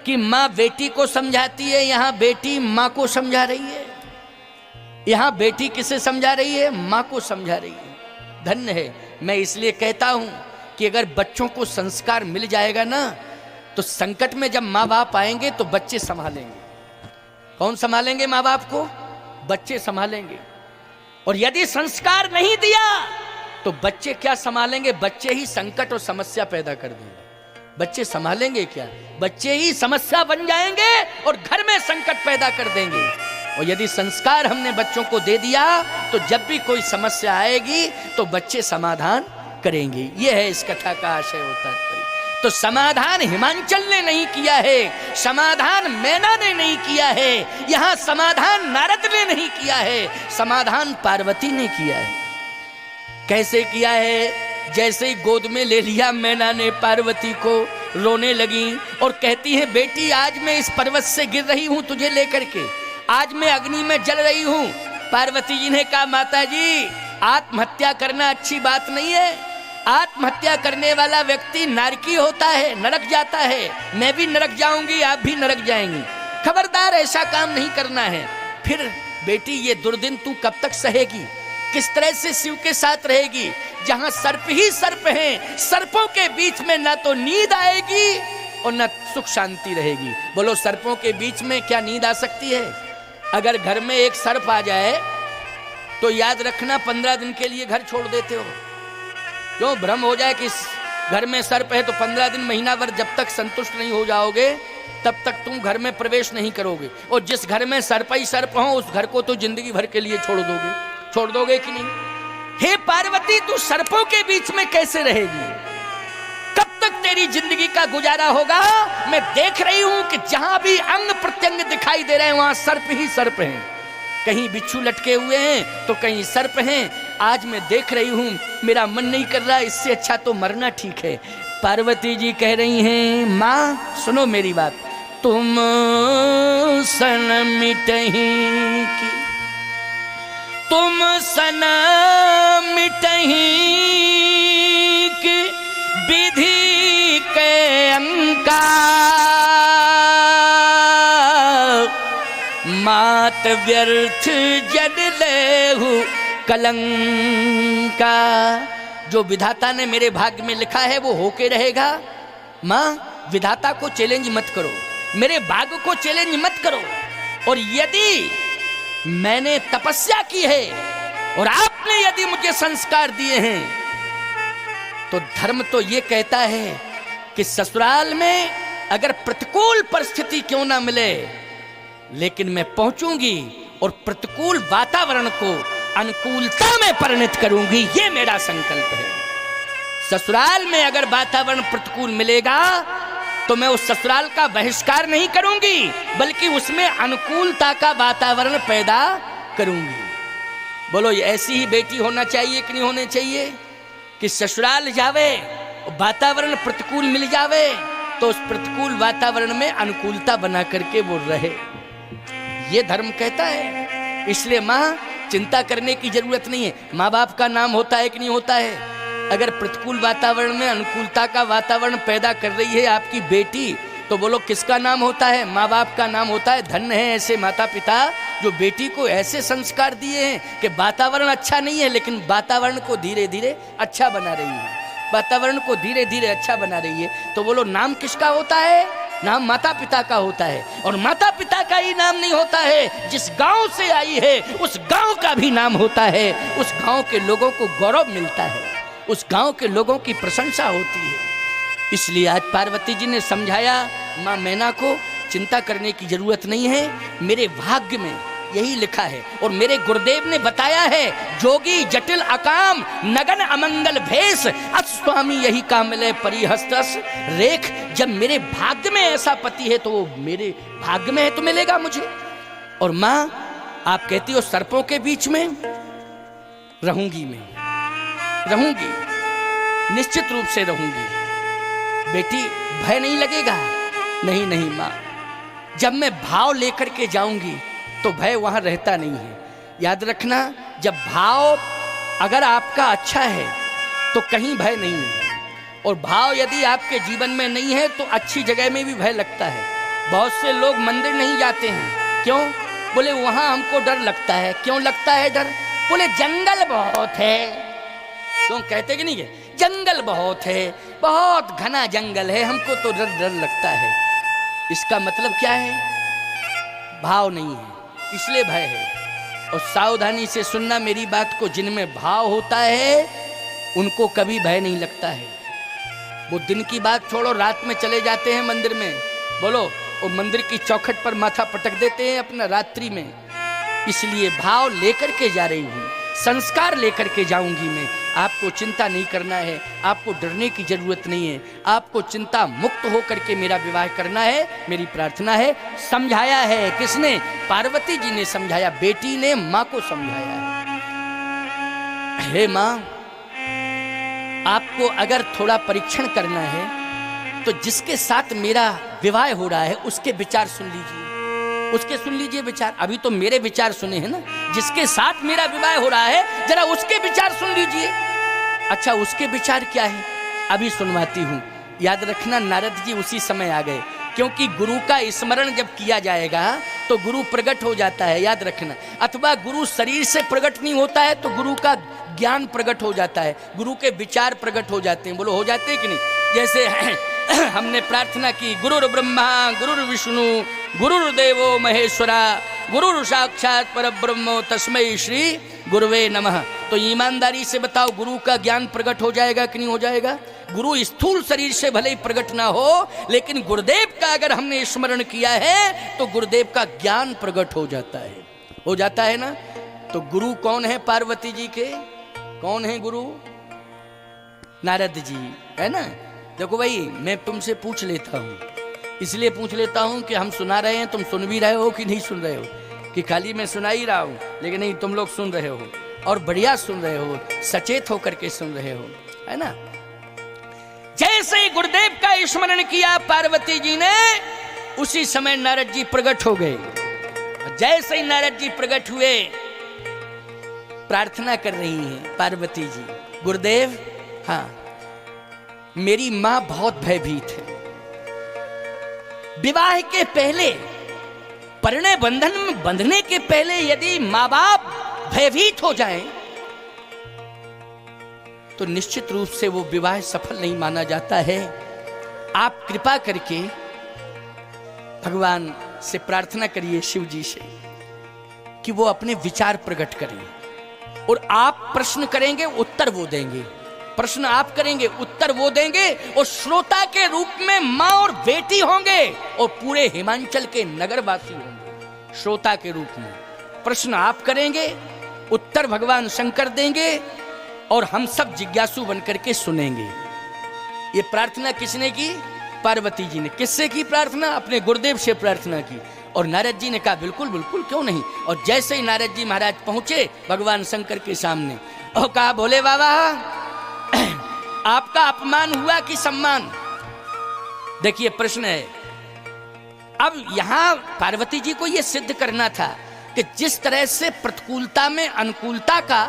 कि माँ बेटी को समझाती है, यहाँ बेटी माँ को समझा रही है। यहाँ बेटी किसे समझा रही है? माँ को समझा रही है। धन्य है। मैं इसलिए कहता हूँ कि अगर बच्चों को संस्कार मिल जाएगा ना तो संकट में जब माँ बाप आएंगे तो बच्चे संभालेंगे। कौन संभालेंगे? माँ बाप को बच्चे संभालेंगे। और यदि संस्कार नहीं दिया तो बच्चे क्या संभालेंगे? बच्चे ही संकट और समस्या पैदा कर देंगे। बच्चे संभालेंगे क्या? बच्चे ही समस्या बन जाएंगे और घर में संकट पैदा कर देंगे। और यदि संस्कार हमने बच्चों को दे दिया तो जब भी कोई समस्या आएगी तो बच्चे समाधान करेंगे। यह है इस कथा का आशय होता है। तो समाधान हिमांचल ने नहीं किया है, समाधान मैना ने नहीं किया है, यहां समाधान नारद ने नहीं किया है, समाधान पार्वती ने किया है। कैसे किया है? जैसे ही गोद में ले लिया मैना ने पार्वती को, रोने लगी और कहती है बेटी आज मैं इस पर्वत से गिर रही हूं तुझे लेकर के, आज मैं अग्नि में जल रही हूं। पार्वती जी ने कहा माता जी आत्महत्या करना अच्छी बात नहीं है, आत्महत्या करने वाला व्यक्ति नरकी होता है, नरक जाता है, मैं भी नरक जाऊंगी आप भी नरक जाएंगी, खबरदार ऐसा काम नहीं करना है। फिर बेटी ये दुर्दिन तू कब तक सहेगी, किस तरह से शिव के साथ रहेगी जहां सर्प ही सर्प हैं, सर्पों के बीच में ना तो नींद आएगी और ना सुख शांति रहेगी। बोलो सर्पों के बीच में क्या नींद आ सकती है? अगर घर में एक सर्प आ जाए तो याद रखना 15 दिन के लिए घर छोड़ देते हो। क्यों? भ्रम हो जाए कि घर में सर्प है तो 15 दिन महीना भर जब तक संतुष्ट नहीं हो जाओगे तब तक तुम घर में प्रवेश नहीं करोगे। और जिस घर में सर्प ही सर्प हो उस घर को तो जिंदगी भर के लिए छोड़ दोगे कि नहीं? हे पार्वती तू सर्पों के बीच में कैसे रहेगी? कब तक तेरी जिंदगी का गुजारा होगा? मैं देख रही हूं कि जहां भी अंग प्रत्यंग दिखाई दे रहे हैं वहां सर्प ही सर्प हैं, कहीं बिच्छू लटके हुए हैं तो कहीं सर्प हैं। आज मैं देख रही हूं मेरा मन नहीं कर रहा, इससे अच्छा तो मरना ठीक है। पार्वती जी कह रही हैं माँ सुनो मेरी बात, तुम सन मिटही की, तुम सन मिटही की विधि के अंका, मात व्यर्थ जन लेहु कलंका। जो विधाता ने मेरे भाग्य में लिखा है वो होके रहेगा। माँ विधाता को चैलेंज मत करो, मेरे भाग्य को चैलेंज मत करो। और यदि मैंने तपस्या की है और आपने यदि मुझे संस्कार दिए हैं तो धर्म तो ये कहता है कि ससुराल में अगर प्रतिकूल परिस्थिति क्यों ना मिले लेकिन मैं पहुंचूंगी और प्रतिकूल वातावरण को अनुकूलता में परिणत करूंगी, ये मेरा संकल्प है। ससुराल में अगर वातावरण प्रतिकूल मिलेगा तो मैं उस ससुराल का बहिष्कार नहीं करूंगी बल्कि उसमें अनुकूलता का वातावरण पैदा करूंगी। बोलो ऐसी ही बेटी होना चाहिए कि नहीं होने चाहिए कि ससुराल जावे वातावरण प्रतिकूल मिल जावे तो उस प्रतिकूल वातावरण में अनुकूलता बना करके वो रहे, ये धर्म कहता है। इसलिए माँ चिंता करने की जरूरत नहीं है। माँ बाप का नाम होता है कि नहीं होता है? अगर प्रतिकूल वातावरण में अनुकूलता का वातावरण पैदा कर रही है आपकी बेटी तो बोलो किसका नाम होता है? माँ बाप का नाम होता है। धन्य है ऐसे माता पिता जो बेटी को ऐसे संस्कार दिए हैं कि वातावरण अच्छा नहीं है लेकिन वातावरण को धीरे धीरे अच्छा बना रही है, वातावरण को धीरे धीरे अच्छा बना रही है। तो बोलो नाम किसका होता है? नाम माता पिता का होता है। और माता पिता का ही नाम नहीं होता है, जिस गांव से आई है उस गांव का भी नाम होता है। उस गांव के लोगों को गौरव मिलता है, उस गांव के लोगों की प्रशंसा होती है। इसलिए आज पार्वती जी ने समझाया माँ मैना को चिंता करने की जरूरत नहीं है, मेरे भाग्य में यही लिखा है। और मेरे गुरुदेव ने बताया है जोगी जटिल अकाम नगन अमंगल भेष अस्वामी यही कामले परिहस्तस रेख। जब मेरे भाग्य में ऐसा पति है तो वो मेरे भाग्य में है तो मिलेगा मुझे। और माँ आप कहती हो सर्पों के बीच में रहूंगी, मैं रहूंगी, निश्चित रूप से रहूंगी। बेटी भय नहीं लगेगा? नहीं नहीं माँ, जब मैं भाव लेकर के जाऊंगी तो भय वहां रहता नहीं है। याद रखना जब भाव अगर आपका अच्छा है तो कहीं भय नहीं है, और भाव यदि आपके जीवन में नहीं है तो अच्छी जगह में भी भय लगता है। बहुत से लोग मंदिर नहीं जाते हैं, क्यों? बोले वहां हमको डर लगता है। क्यों लगता है डर? बोले जंगल बहुत है। क्यों कहते कि नहीं है? जंगल बहुत है, बहुत घना जंगल है, हमको तो डर डर लगता है। इसका मतलब क्या है? भाव नहीं है, इसलिए भय है। और सावधानी से सुनना मेरी बात को, जिनमें भाव होता है उनको कभी भय नहीं लगता है। वो दिन की बात छोड़ो, रात में चले जाते हैं मंदिर में, बोलो वो मंदिर की चौखट पर माथा पटक देते हैं अपना रात्रि में, इसलिए भाव लेकर के जा रही हूँ, संस्कार लेकर के जाऊंगी मैं। आपको चिंता नहीं करना है, आपको डरने की जरूरत नहीं है, आपको चिंता मुक्त होकर के मेरा विवाह करना है, मेरी प्रार्थना है। समझाया है किसने? पार्वती जी ने समझाया, बेटी ने माँ को समझाया है। हे माँ, आपको अगर थोड़ा परीक्षण करना है तो जिसके साथ मेरा विवाह हो रहा है उसके विचार सुन लीजिए, उसके सुन लीजिए विचार। अभी तो मेरे विचार सुने हैं ना, जिसके साथ मेरा विवाह हो रहा है जरा उसके विचार सुन लीजिए। अच्छा, उसके विचार क्या है? अभी सुनवाती हूँ। याद रखना, नारद जी उसी समय आ गए, क्योंकि गुरु का स्मरण जब किया जाएगा तो गुरु प्रकट हो जाता है, याद रखना। अथवा गुरु शरीर से प्रकट नहीं होता है तो गुरु का ज्ञान प्रकट हो जाता है, गुरु के विचार प्रकट हो जाते हैं। बोलो, हो जाते हैं कि नहीं? जैसे हमने प्रार्थना की, गुरुर् ब्रह्मा गुरुर् विष्णु गुरुर्देवो महेश्वरा गुरुर् साक्षात परब्रह्म तस्मै श्री गुरुवे नमः। तो ईमानदारी से बताओ, गुरु का ज्ञान प्रकट हो जाएगा कि नहीं हो जाएगा? गुरु स्थूल शरीर से भले ही प्रकट ना हो, लेकिन गुरुदेव का अगर हमने स्मरण किया है तो गुरुदेव का ज्ञान प्रकट हो जाता है, हो जाता है ना। तो गुरु कौन है? पार्वती जी के कौन है गुरु? नारद जी, है ना। देखो भाई, मैं तुमसे पूछ लेता हूँ, इसलिए पूछ लेता हूँ कि हम सुना रहे हैं, तुम सुन भी रहे हो कि नहीं सुन रहे हो, कि खाली मैं सुना ही रहा हूँ, लेकिन नहीं, तुम लोग सुन रहे हो और बढ़िया सुन रहे हो, सचेत होकर के सुन रहे हो, है ना। जैसे ही गुरुदेव का स्मरण किया पार्वती जी ने, उसी समय नारद जी प्रकट हो गए। जैसे ही नारद जी प्रकट हुए, प्रार्थना कर रही हैं पार्वती जी, गुरुदेव, हाँ, मेरी मां बहुत भयभीत है। विवाह के पहले, परिणय बंधन में बंधने के पहले यदि मां बाप भयभीत हो जाएं, तो निश्चित रूप से वो विवाह सफल नहीं माना जाता है। आप कृपा करके भगवान से प्रार्थना करिए, शिव जी से, कि वो अपने विचार प्रकट करें, और आप प्रश्न करेंगे, उत्तर वो देंगे। प्रश्न आप करेंगे, उत्तर वो देंगे, और श्रोता के रूप में मां और बेटी होंगे, और पूरे हिमांचल के नगरवासी होंगे श्रोता के रूप में। प्रश्न आप करेंगे, उत्तर भगवान शंकर देंगे, और हम सब जिज्ञासु बनकर के सुनेंगे। ये प्रार्थना किसने की? पार्वती जी ने। किससे की प्रार्थना? अपने गुरुदेव से प्रार्थना की। और नारद जी ने कहा, बिल्कुल बिल्कुल, क्यों नहीं। और जैसे ही नारद जी महाराज पहुंचे भगवान शंकर के सामने, और कहा, भोले बाबा, आपका अपमान हुआ कि सम्मान? देखिए प्रश्न है। अब यहां पार्वती जी को यह सिद्ध करना था कि जिस तरह से प्रतिकूलता में अनुकूलता का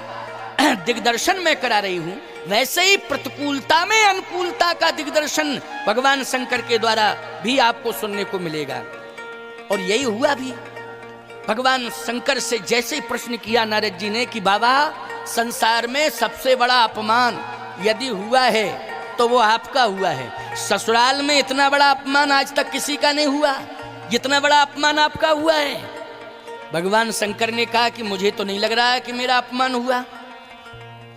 दिग्दर्शन मैं करा रही हूं, वैसे ही प्रतिकूलता में अनुकूलता का दिग्दर्शन भगवान शंकर के द्वारा भी आपको सुनने को मिलेगा। और यही हुआ भी। भगवान शंकर से जैसे ही प्रश्न किया नारद जी ने कि बाबा, संसार में सबसे बड़ा अपमान यदि हुआ है तो वो आपका हुआ है। ससुराल में इतना बड़ा अपमान आज तक किसी का नहीं हुआ जितना बड़ा अपमान आपका हुआ है। भगवान शंकर ने कहा कि मुझे तो नहीं लग रहा है कि मेरा अपमान हुआ,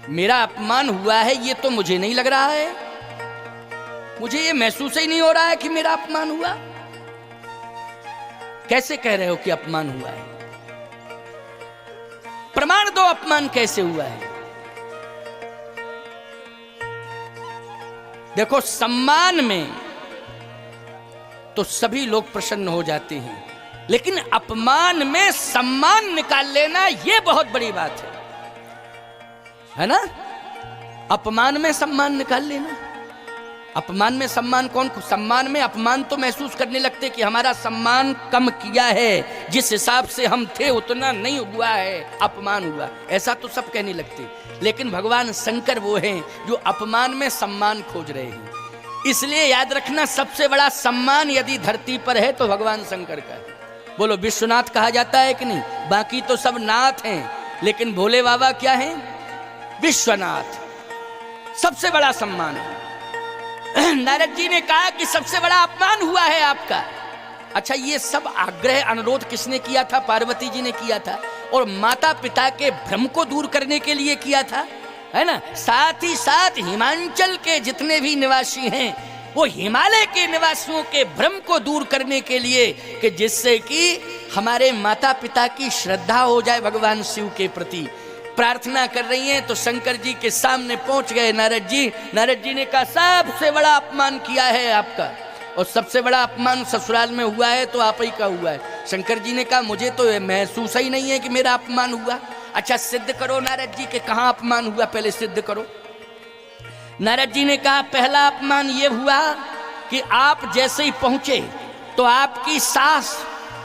मेरा अपमान हुआ है ये तो मुझे नहीं लग रहा है, मुझे ये महसूस ही नहीं हो रहा है कि मेरा अपमान हुआ। कैसे कह रहे हो कि अपमान हुआ है? प्रमाण दो, अपमान कैसे हुआ है। देखो, सम्मान में तो सभी लोग प्रसन्न हो जाते हैं, लेकिन अपमान में सम्मान निकाल लेना यह बहुत बड़ी बात है ना। अपमान में सम्मान निकाल लेना। अपमान में सम्मान कौन? सम्मान में अपमान तो महसूस करने लगते कि हमारा सम्मान कम किया है, जिस हिसाब से हम थे उतना नहीं हुआ है, अपमान हुआ, ऐसा तो सब कहने लगते। लेकिन भगवान शंकर वो हैं जो अपमान में सम्मान खोज रहे हैं। इसलिए याद रखना, सबसे बड़ा सम्मान यदि धरती पर है तो भगवान शंकर का है। बोलो, विश्वनाथ कहा जाता है कि नहीं? बाकी तो सब नाथ हैं, लेकिन भोले बाबा क्या हैं? विश्वनाथ। सबसे बड़ा सम्मान है। नारद जी ने कहा कि सबसे बड़ा अपमान हुआ है आपका। अच्छा, ये सब आग्रह अनुरोध किसने किया था? पार्वती जी ने किया था, और माता पिता के भ्रम को दूर करने के लिए किया था, है ना। साथ ही साथ हिमांचल के जितने भी निवासी हैं, वो हिमालय के निवासियों के भ्रम को दूर करने के लिए, कि जिससे कि हमारे माता पिता की श्रद्धा हो जाए भगवान शिव के प्रति। प्रार्थना कर रही हैं तो शंकर जी के सामने पहुंच गए नारद जी। नारद जी ने कहा सबसे बड़ा अपमान किया है आपका, और सबसे बड़ा अपमान ससुराल में हुआ है तो आप ही का हुआ है। शंकर जी ने कहा मुझे तो महसूस ही नहीं है कि मेरा अपमान हुआ। अच्छा सिद्ध करो नारद जी के कहाँ अपमान हुआ, पहले सिद्ध करो। नारद जी ने कहा पहला अपमान ये हुआ कि आप जैसे ही पहुंचे तो आपकी सास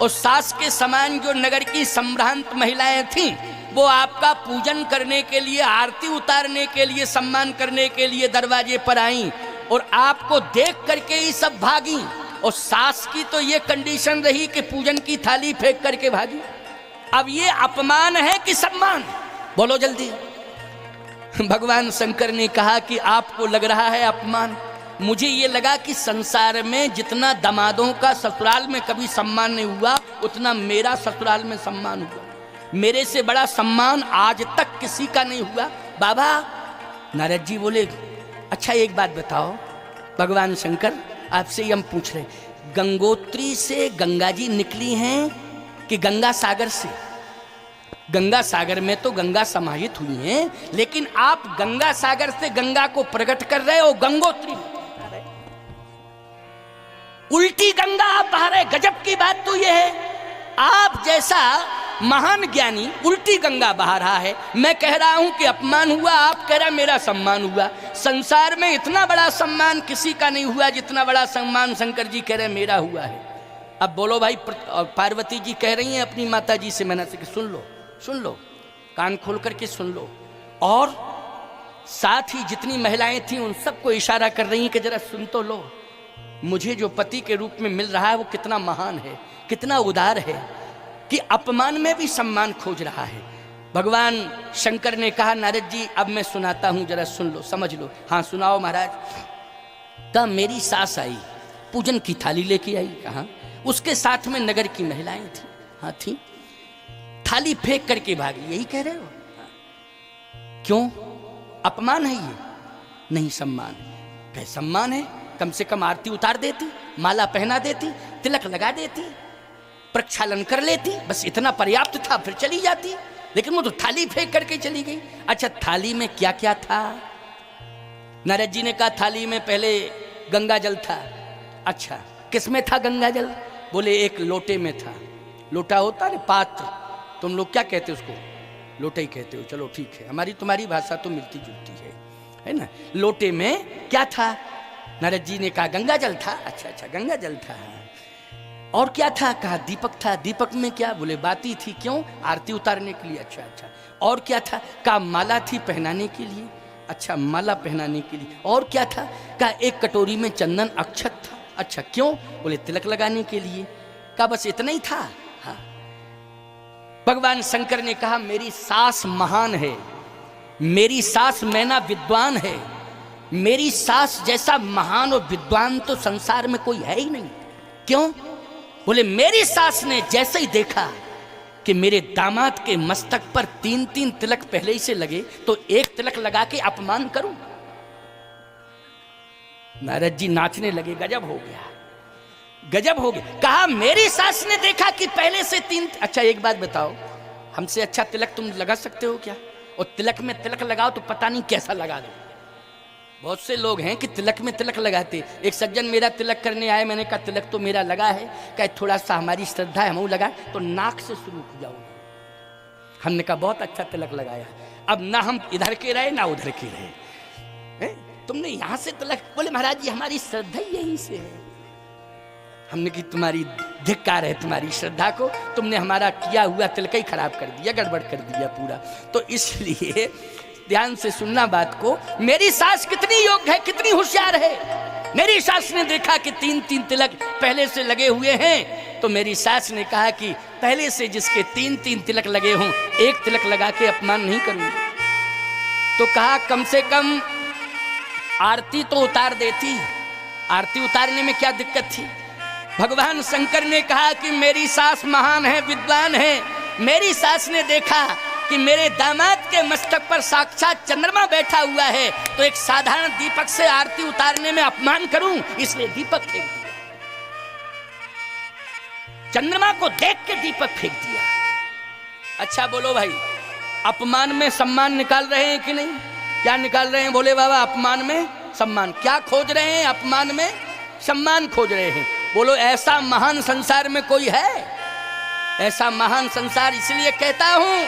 और सास के समान जो नगर की संभ्रांत महिलाएं थीं वो आपका पूजन करने के लिए, आरती उतारने के लिए, सम्मान करने के लिए दरवाजे पर आईं और आपको देख करके ही सब भागी। और सास की तो ये कंडीशन रही कि पूजन की थाली फेंक करके भागी। अब ये अपमान है कि सम्मान, बोलो जल्दी। भगवान शंकर ने कहा कि आपको लग रहा है अपमान, मुझे ये लगा कि संसार में जितना दामादों का ससुराल में कभी सम्मान नहीं हुआ उतना मेरा ससुराल में सम्मान हुआ। मेरे से बड़ा सम्मान आज तक किसी का नहीं हुआ बाबा। नारद जी बोले अच्छा एक बात बताओ भगवान शंकर, आपसे हम पूछ रहे, गंगोत्री से गंगा जी निकली हैं कि गंगा सागर से? गंगा सागर में तो गंगा समाहित हुई हैं, लेकिन आप गंगा सागर से गंगा को प्रकट कर रहे हो, गंगोत्री उल्टी गंगा आप बहा रहे। गजब की बात तो यह है, आप जैसा महान ज्ञानी उल्टी गंगा बहा रहा है। मैं कह रहा हूं कि अपमान हुआ, आप कह रहे मेरा सम्मान हुआ। संसार में इतना बड़ा सम्मान किसी का नहीं हुआ जितना बड़ा सम्मान शंकर जी कह रहे मेरा हुआ है। अब बोलो भाई, पार्वती जी कह रही हैं अपनी माता जी से, मैंने से सुन लो, सुन लो, कान खोल करके सुन लो। और साथ ही जितनी महिलाएं थीं उन सबको इशारा कर रही हैं कि जरा सुन तो लो, मुझे जो पति के रूप में मिल रहा है वो कितना महान है, कितना उदार है कि अपमान में भी सम्मान खोज रहा है। भगवान शंकर ने कहा नारद जी अब मैं सुनाता हूं, जरा सुन लो, समझ लो। हाँ सुनाओ महाराज। तब मेरी सास आई, पूजन की थाली लेके आई। कहाँ? उसके साथ में नगर की महिलाएं थी। हाँ थी, थाली फेंक करके भागी। यही कह रहे हो? क्यों अपमान है ये? नहीं सम्मान। कह सम्मान है, कम से कम आरती उतार देती, माला पहना देती, तिलक लगा देती, प्रक्षालन कर लेती, बस इतना पर्याप्त था, फिर चली जाती। लेकिन वो तो थाली फेंक करके चली गई। अच्छा थाली में क्या क्या था? नारद जी ने कहा थाली में पहले गंगा जल था। अच्छा किस में था गंगा जल? बोले एक लोटे में था। लोटा होता है पात्र, तुम लोग क्या कहते हो उसको? लोटा ही कहते हो, चलो ठीक है, हमारी तुम्हारी भाषा तो मिलती जुलती है ना। लोटे में क्या था? नारद जी ने कहा गंगा जल था। अच्छा अच्छा गंगा जल था। और क्या था? कहा दीपक था। दीपक में क्या? बोले बाती थी। क्यों? आरती उतारने के लिए। अच्छा अच्छा। और क्या था? कहा माला थी पहनाने के लिए। अच्छा माला पहनाने के लिए। और क्या था? कहा एक कटोरी में चंदन अक्षत था। अच्छा क्यों? बोले तिलक लगाने के लिए। कहा बस इतना ही था। हाँ। भगवान शंकर ने कहा मेरी सास महान है, मेरी सास मैना विद्वान है, मेरी सास जैसा महान और विद्वान तो संसार में कोई है ही नहीं। क्यों? बोले मेरी सास ने जैसे ही देखा कि मेरे दामाद के मस्तक पर 3-3 तिलक पहले ही से लगे तो एक तिलक लगा के अपमान करूं। नारद जी नाचने लगे, गजब हो गया, गजब हो गया। कहा मेरी सास ने देखा कि पहले से 3। अच्छा एक बात बताओ, हमसे अच्छा तिलक तुम लगा सकते हो क्या? और तिलक में तिलक लगाओ तो पता नहीं कैसा लगा दो। बहुत से लोग हैं कि तिलक में तिलक लगाते। एक सज्जन मेरा तिलक करने आए, मैंने कहा तिलक तो मेरा लगा है, कहा थोड़ा सा हमारी श्रद्धा है हम लगाए, तो नाक से शुरू हो जाओ। हमने कहा बहुत अच्छा तिलक लगाया। अब ना हम इधर के रहे ना उधर के रहे, तुमने यहाँ से तिलक। बोले महाराज जी हमारी श्रद्धा यहीं से है। हमने की तुम्हारी धिक्कार है तुम्हारी श्रद्धा को, तुमने हमारा किया हुआ तिलक ही खराब कर दिया, गड़बड़ कर दिया पूरा। तो इसलिए ध्यान से सुनना बात को। मेरी सास कितनी योग्य है, कितनी होशियार है। मेरी सास ने देखा कि 3-3 तिलक पहले से लगे हुए हैं, तो मेरी सास ने कहा कि पहले से जिसके 3-3 तिलक लगे हों एक तिलक लगा के अपमान नहीं करूंगी। तो कहा कम से कम आरती तो उतार देती। आरती उतारने में क्या दिक्कत थी? भगवान शंकर ने कहा कि मेरी सास महान है, विद्वान है। मेरी सास ने देखा कि मेरे दामाद के मस्तक पर साक्षात चंद्रमा बैठा हुआ है, तो एक साधारण दीपक से आरती उतारने में अपमान करूं, इसलिए दीपक फेंक दिया। चंद्रमा को देख के दीपक फेंक दिया। अच्छा बोलो भाई, अपमान में सम्मान निकाल रहे हैं कि नहीं? क्या निकाल रहे हैं भोले बाबा? अपमान में सम्मान। क्या खोज रहे हैं? अपमान में सम्मान खोज रहे हैं। बोलो ऐसा महान संसार में कोई है? ऐसा महान संसार इसलिए कहता हूं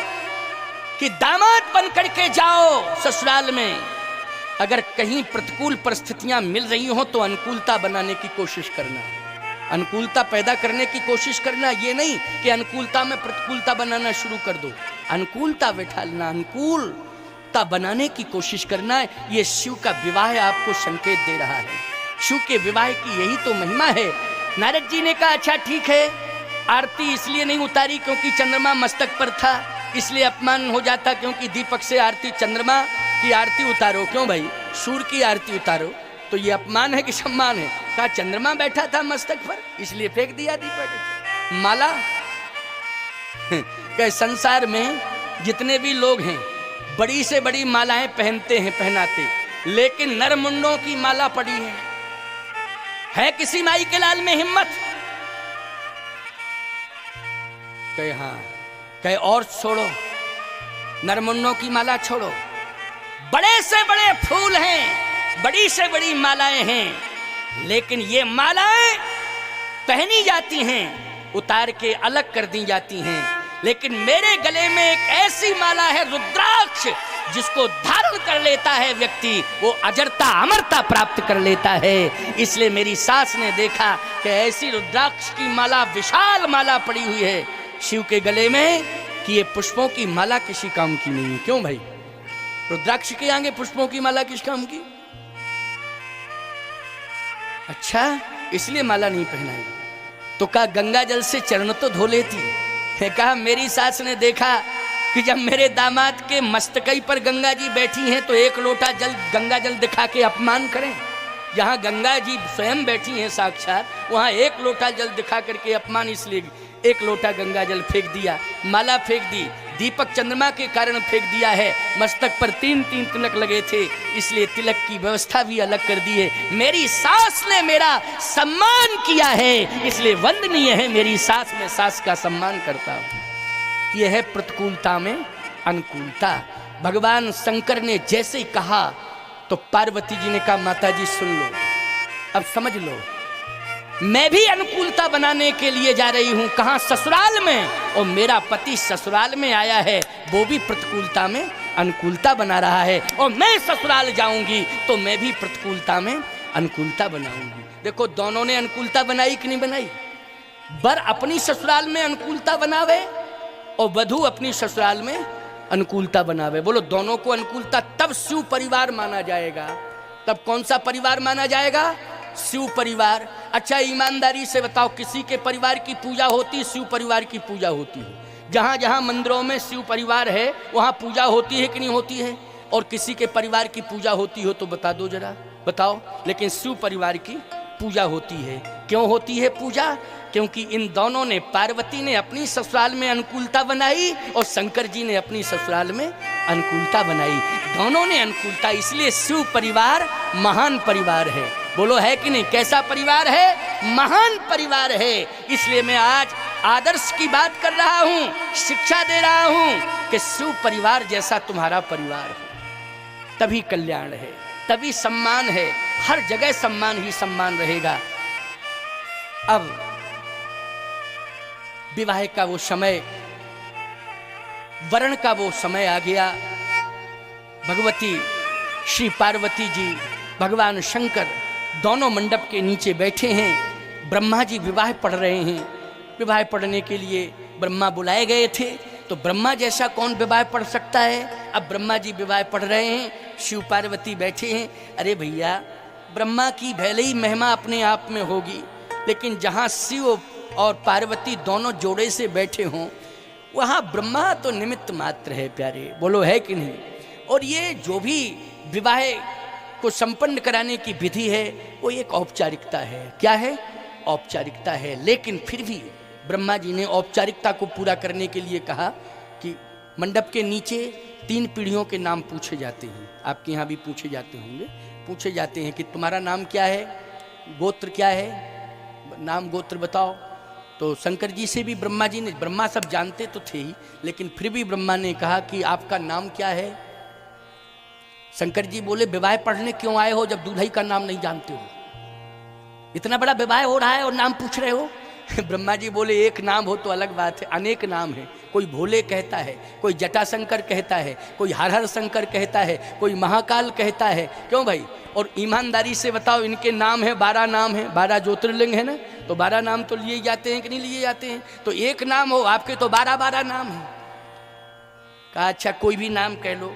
कि दामाद बन करके जाओ ससुराल में। अगर कहीं प्रतिकूल परिस्थितियां मिल रही हो तो अनुकूलता बनाने की कोशिश करना, अनुकूलता पैदा करने की कोशिश करना। ये नहीं कि अनुकूलता में प्रतिकूलता बनाना शुरू कर दो। अनुकूलता बैठाना, अनुकूलता बनाने की कोशिश करना है। ये शिव का विवाह आपको संकेत दे रहा है। शिव के विवाह की यही तो महिमा है। नारद जी ने कहा अच्छा ठीक है, आरती इसलिए नहीं उतारी क्योंकि चंद्रमा मस्तक पर था, इसलिए अपमान हो जाता, क्योंकि दीपक से आरती, चंद्रमा की आरती उतारो। क्यों भाई? सूर्य की आरती उतारो। तो ये अपमान है कि सम्मान है? कहा चंद्रमा बैठा था मस्तक पर इसलिए फेंक दिया दीपक। माला के संसार में जितने भी लोग हैं बड़ी से बड़ी मालाएं पहनते हैं, पहनाते, लेकिन नरमुंडों की माला पड़ी है किसी माई के लाल में हिम्मत? कहे हाँ, कहे और छोड़ो, नरमुंडों की माला छोड़ो। बड़े से बड़े फूल हैं, बड़ी से बड़ी मालाएं हैं, लेकिन ये मालाएं पहनी जाती हैं, उतार के अलग कर दी जाती हैं। लेकिन मेरे गले में एक ऐसी माला है रुद्राक्ष, जिसको धारण कर लेता है व्यक्ति वो अजरता अमरता प्राप्त कर लेता है। इसलिए मेरी सास ने देखा कि ऐसी रुद्राक्ष की माला, विशाल माला पड़ी हुई है शिव के गले में, कि ये पुष्पों की माला किसी काम की नहीं है। क्यों भाई? रुद्राक्ष के आगे पुष्पों की माला किस काम की? अच्छा, इसलिए माला नहीं पहनाई। तो कहा गंगा जल से चरण तो धो लेती है। कहा मेरी सास ने देखा कि जब मेरे दामाद के मस्तकई पर गंगा जी बैठी हैं तो एक लोटा जल, गंगा जल दिखा के अपमान करें। जहाँ गंगा जी स्वयं बैठी हैं साक्षात, वहाँ एक लोटा जल दिखा करके अपमान, इसलिए एक लोटा गंगा जल फेंक दिया, माला फेंक दी, दीपक चंद्रमा के कारण फेंक दिया है। मस्तक पर 3-3 तिलक लगे थे, इसलिए तिलक की व्यवस्था भी अलग कर दी है। मेरी सास ने मेरा सम्मान किया है, इसलिए वंदनीय है मेरी सास। मैं सास का सम्मान करता हूँ। यह है प्रतिकूलता में अनुकूलता। भगवान शंकर ने जैसे ही कहा तो पार्वती जी ने कहा माता जी सुन लो, अब समझ लो, मैं भी अनुकूलता बनाने के लिए जा रही हूं। कहां? ससुराल में। और मेरा पति ससुराल में आया है, वो भी प्रतिकूलता में अनुकूलता बना रहा है। और मैं ससुराल जाऊंगी तो मैं भी प्रतिकूलता में अनुकूलता बनाऊंगी। देखो दोनों ने अनुकूलता बनाई कि नहीं बनाई? वर अपनी ससुराल में अनुकूलता बनावे और वधू अपनी ससुराल में अनुकूलता बनावे। बोलो दोनों को अनुकूलता, तब शिव परिवार माना जाएगा। तब कौन सा परिवार माना जाएगा? शिव परिवार। अच्छा ईमानदारी से बताओ, किसी के परिवार की पूजा होती, शिव परिवार की पूजा होती है? जहाँ जहाँ मंदिरों में शिव परिवार है वहाँ पूजा होती है कि नहीं होती है? और किसी के परिवार की पूजा होती हो तो बता दो जरा, बताओ। लेकिन शिव परिवार की पूजा होती है। क्यों होती है पूजा? क्योंकि इन दोनों ने, पार्वती ने अपनी ससुराल में अनुकूलता बनाई और शंकर जी ने अपनी ससुराल में अनुकूलता बनाई। दोनों ने अनुकूलता, इसलिए शिव परिवार महान परिवार है। बोलो है कि नहीं? कैसा परिवार है? महान परिवार है। इसलिए मैं आज आदर्श की बात कर रहा हूं, शिक्षा दे रहा हूं कि शिव परिवार जैसा तुम्हारा परिवार हो, तभी कल्याण है, तभी सम्मान है। हर जगह सम्मान ही सम्मान रहेगा। अब विवाह का वो समय, वरण का वो समय आ गया। भगवती श्री पार्वती जी, भगवान शंकर दोनों मंडप के नीचे बैठे हैं। ब्रह्मा जी विवाह पढ़ रहे हैं। विवाह पढ़ने के लिए ब्रह्मा बुलाए गए थे, तो ब्रह्मा जैसा कौन विवाह पढ़ सकता है? अब ब्रह्मा जी विवाह पढ़ रहे हैं, शिव पार्वती बैठे हैं। अरे भैया, ब्रह्मा की भले ही महिमा अपने आप में होगी, लेकिन जहाँ शिव और पार्वती दोनों जोड़े से बैठे हों, वहाँ ब्रह्मा तो निमित्त मात्र है प्यारे। बोलो है कि नहीं? और ये जो भी विवाह को संपन्न कराने की विधि है वो एक औपचारिकता है। क्या है? औपचारिकता है। लेकिन फिर भी ब्रह्मा जी ने औपचारिकता को पूरा करने के लिए कहा कि मंडप के नीचे 3 पीढ़ियों के नाम पूछे जाते हैं। आपके यहाँ भी पूछे जाते होंगे। पूछे जाते हैं कि तुम्हारा नाम क्या है, गोत्र क्या है, नाम गोत्र बताओ। तो शंकर जी से भी ब्रह्मा जी ने, ब्रह्मा सब जानते तो थे ही, लेकिन फिर भी ब्रह्मा ने कहा कि आपका नाम क्या है। शंकर जी बोले विवाह पढ़ने क्यों आए हो जब दूल्हे का नाम नहीं जानते हो? इतना बड़ा विवाह हो रहा है और नाम पूछ रहे हो? ब्रह्मा जी बोले एक नाम हो तो अलग बात है, अनेक नाम है। कोई भोले कहता है, कोई जटाशंकर कहता है, कोई हर हर शंकर कहता है, कोई महाकाल कहता है। क्यों भाई? और ईमानदारी से बताओ, इनके नाम है 12 नाम है, 12 ज्योतिर्लिंग है ना, तो 12 नाम तो लिए जाते हैं कि नहीं लिए जाते हैं? तो एक नाम हो, आपके तो 12 नाम है। कहा अच्छा कोई भी नाम कह लो,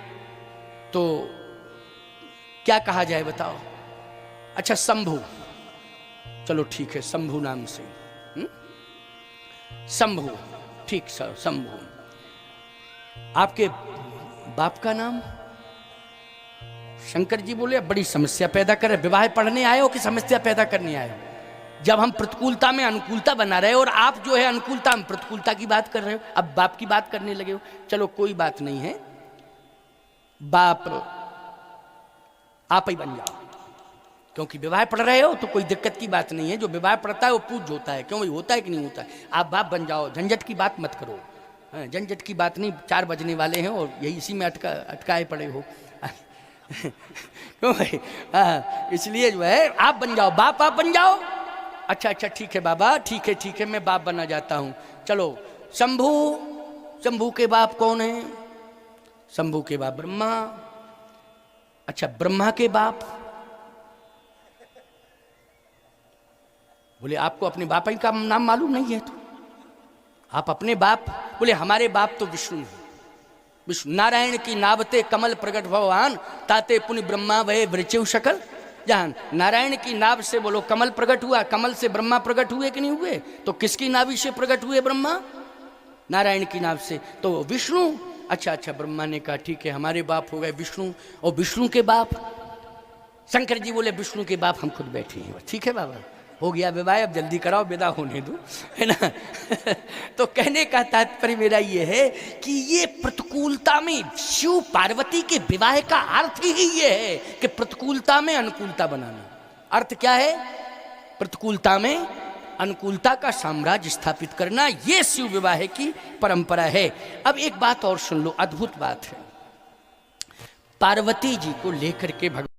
तो क्या कहा जाए बताओ? अच्छा शंभु, चलो ठीक है, शंभु नाम से। शंभु, ठीक सर, शंभु। आपके बाप का नाम? शंकर जी बोले बड़ी समस्या पैदा कर रहे, विवाह पढ़ने आए हो कि समस्या पैदा करने आए हो? जब हम प्रतिकूलता में अनुकूलता बना रहे हो और आप जो है अनुकूलता में प्रतिकूलता की बात कर रहे हो, अब बाप की बात करने लगे हो। चलो कोई बात नहीं है, बाप आप ही बन जाओ, क्योंकि विवाह पढ़ रहे हो तो कोई दिक्कत की बात नहीं है। जो विवाह पढ़ता है वो पूज होता है। क्यों भाई, होता है कि नहीं होता है? आप बाप बन जाओ, झंझट की बात मत करो। झंझट की बात नहीं, 4 बजने वाले हैं और यही इसी में अटकाए पड़े हो। क्यों भाई? इसलिए जो है आप बन जाओ, बाप आप बन जाओ। अच्छा अच्छा ठीक है बाबा, ठीक है मैं बाप बना जाता हूँ। चलो शंभु, शंभु के बाप कौन है? शंभु के बाप ब्रह्मा। अच्छा ब्रह्मा के बाप? बोले आपको अपने बाप का नाम मालूम नहीं है? तो आप अपने बाप? बोले हमारे बाप तो विष्णु है। विष्णु नारायण की नावते कमल प्रकट भगवान, ताते पुण्य ब्रह्मा वह वृचेव शकल जान। नारायण की नाव से बोलो कमल प्रकट हुआ, कमल से ब्रह्मा प्रकट हुए कि नहीं हुए? तो किसकी नाभि से प्रकट हुए ब्रह्मा? नारायण की नाव से, तो विष्णु। अच्छा अच्छा, ब्रह्मा ने कहा ठीक है, हमारे बाप हो गए विष्णु, और विष्णु के बाप? शंकर जी बोले विष्णु के बाप हम खुद बैठे हैं। ठीक है बाबा, हो गया विवाह, अब जल्दी कराओ, विदा होने दो, है ना। तो कहने का तात्पर्य मेरा ये है कि ये प्रतिकूलता में शिव पार्वती के विवाह का अर्थ ही ये है कि प्रतिकूलता में अनुकूलता बनाना। अर्थ क्या है? प्रतिकूलता में अनुकूलता का साम्राज्य स्थापित करना, ये शिव विवाह की परंपरा है। अब एक बात और सुन लो, अद्भुत बात है। पार्वती जी को लेकर के भगवान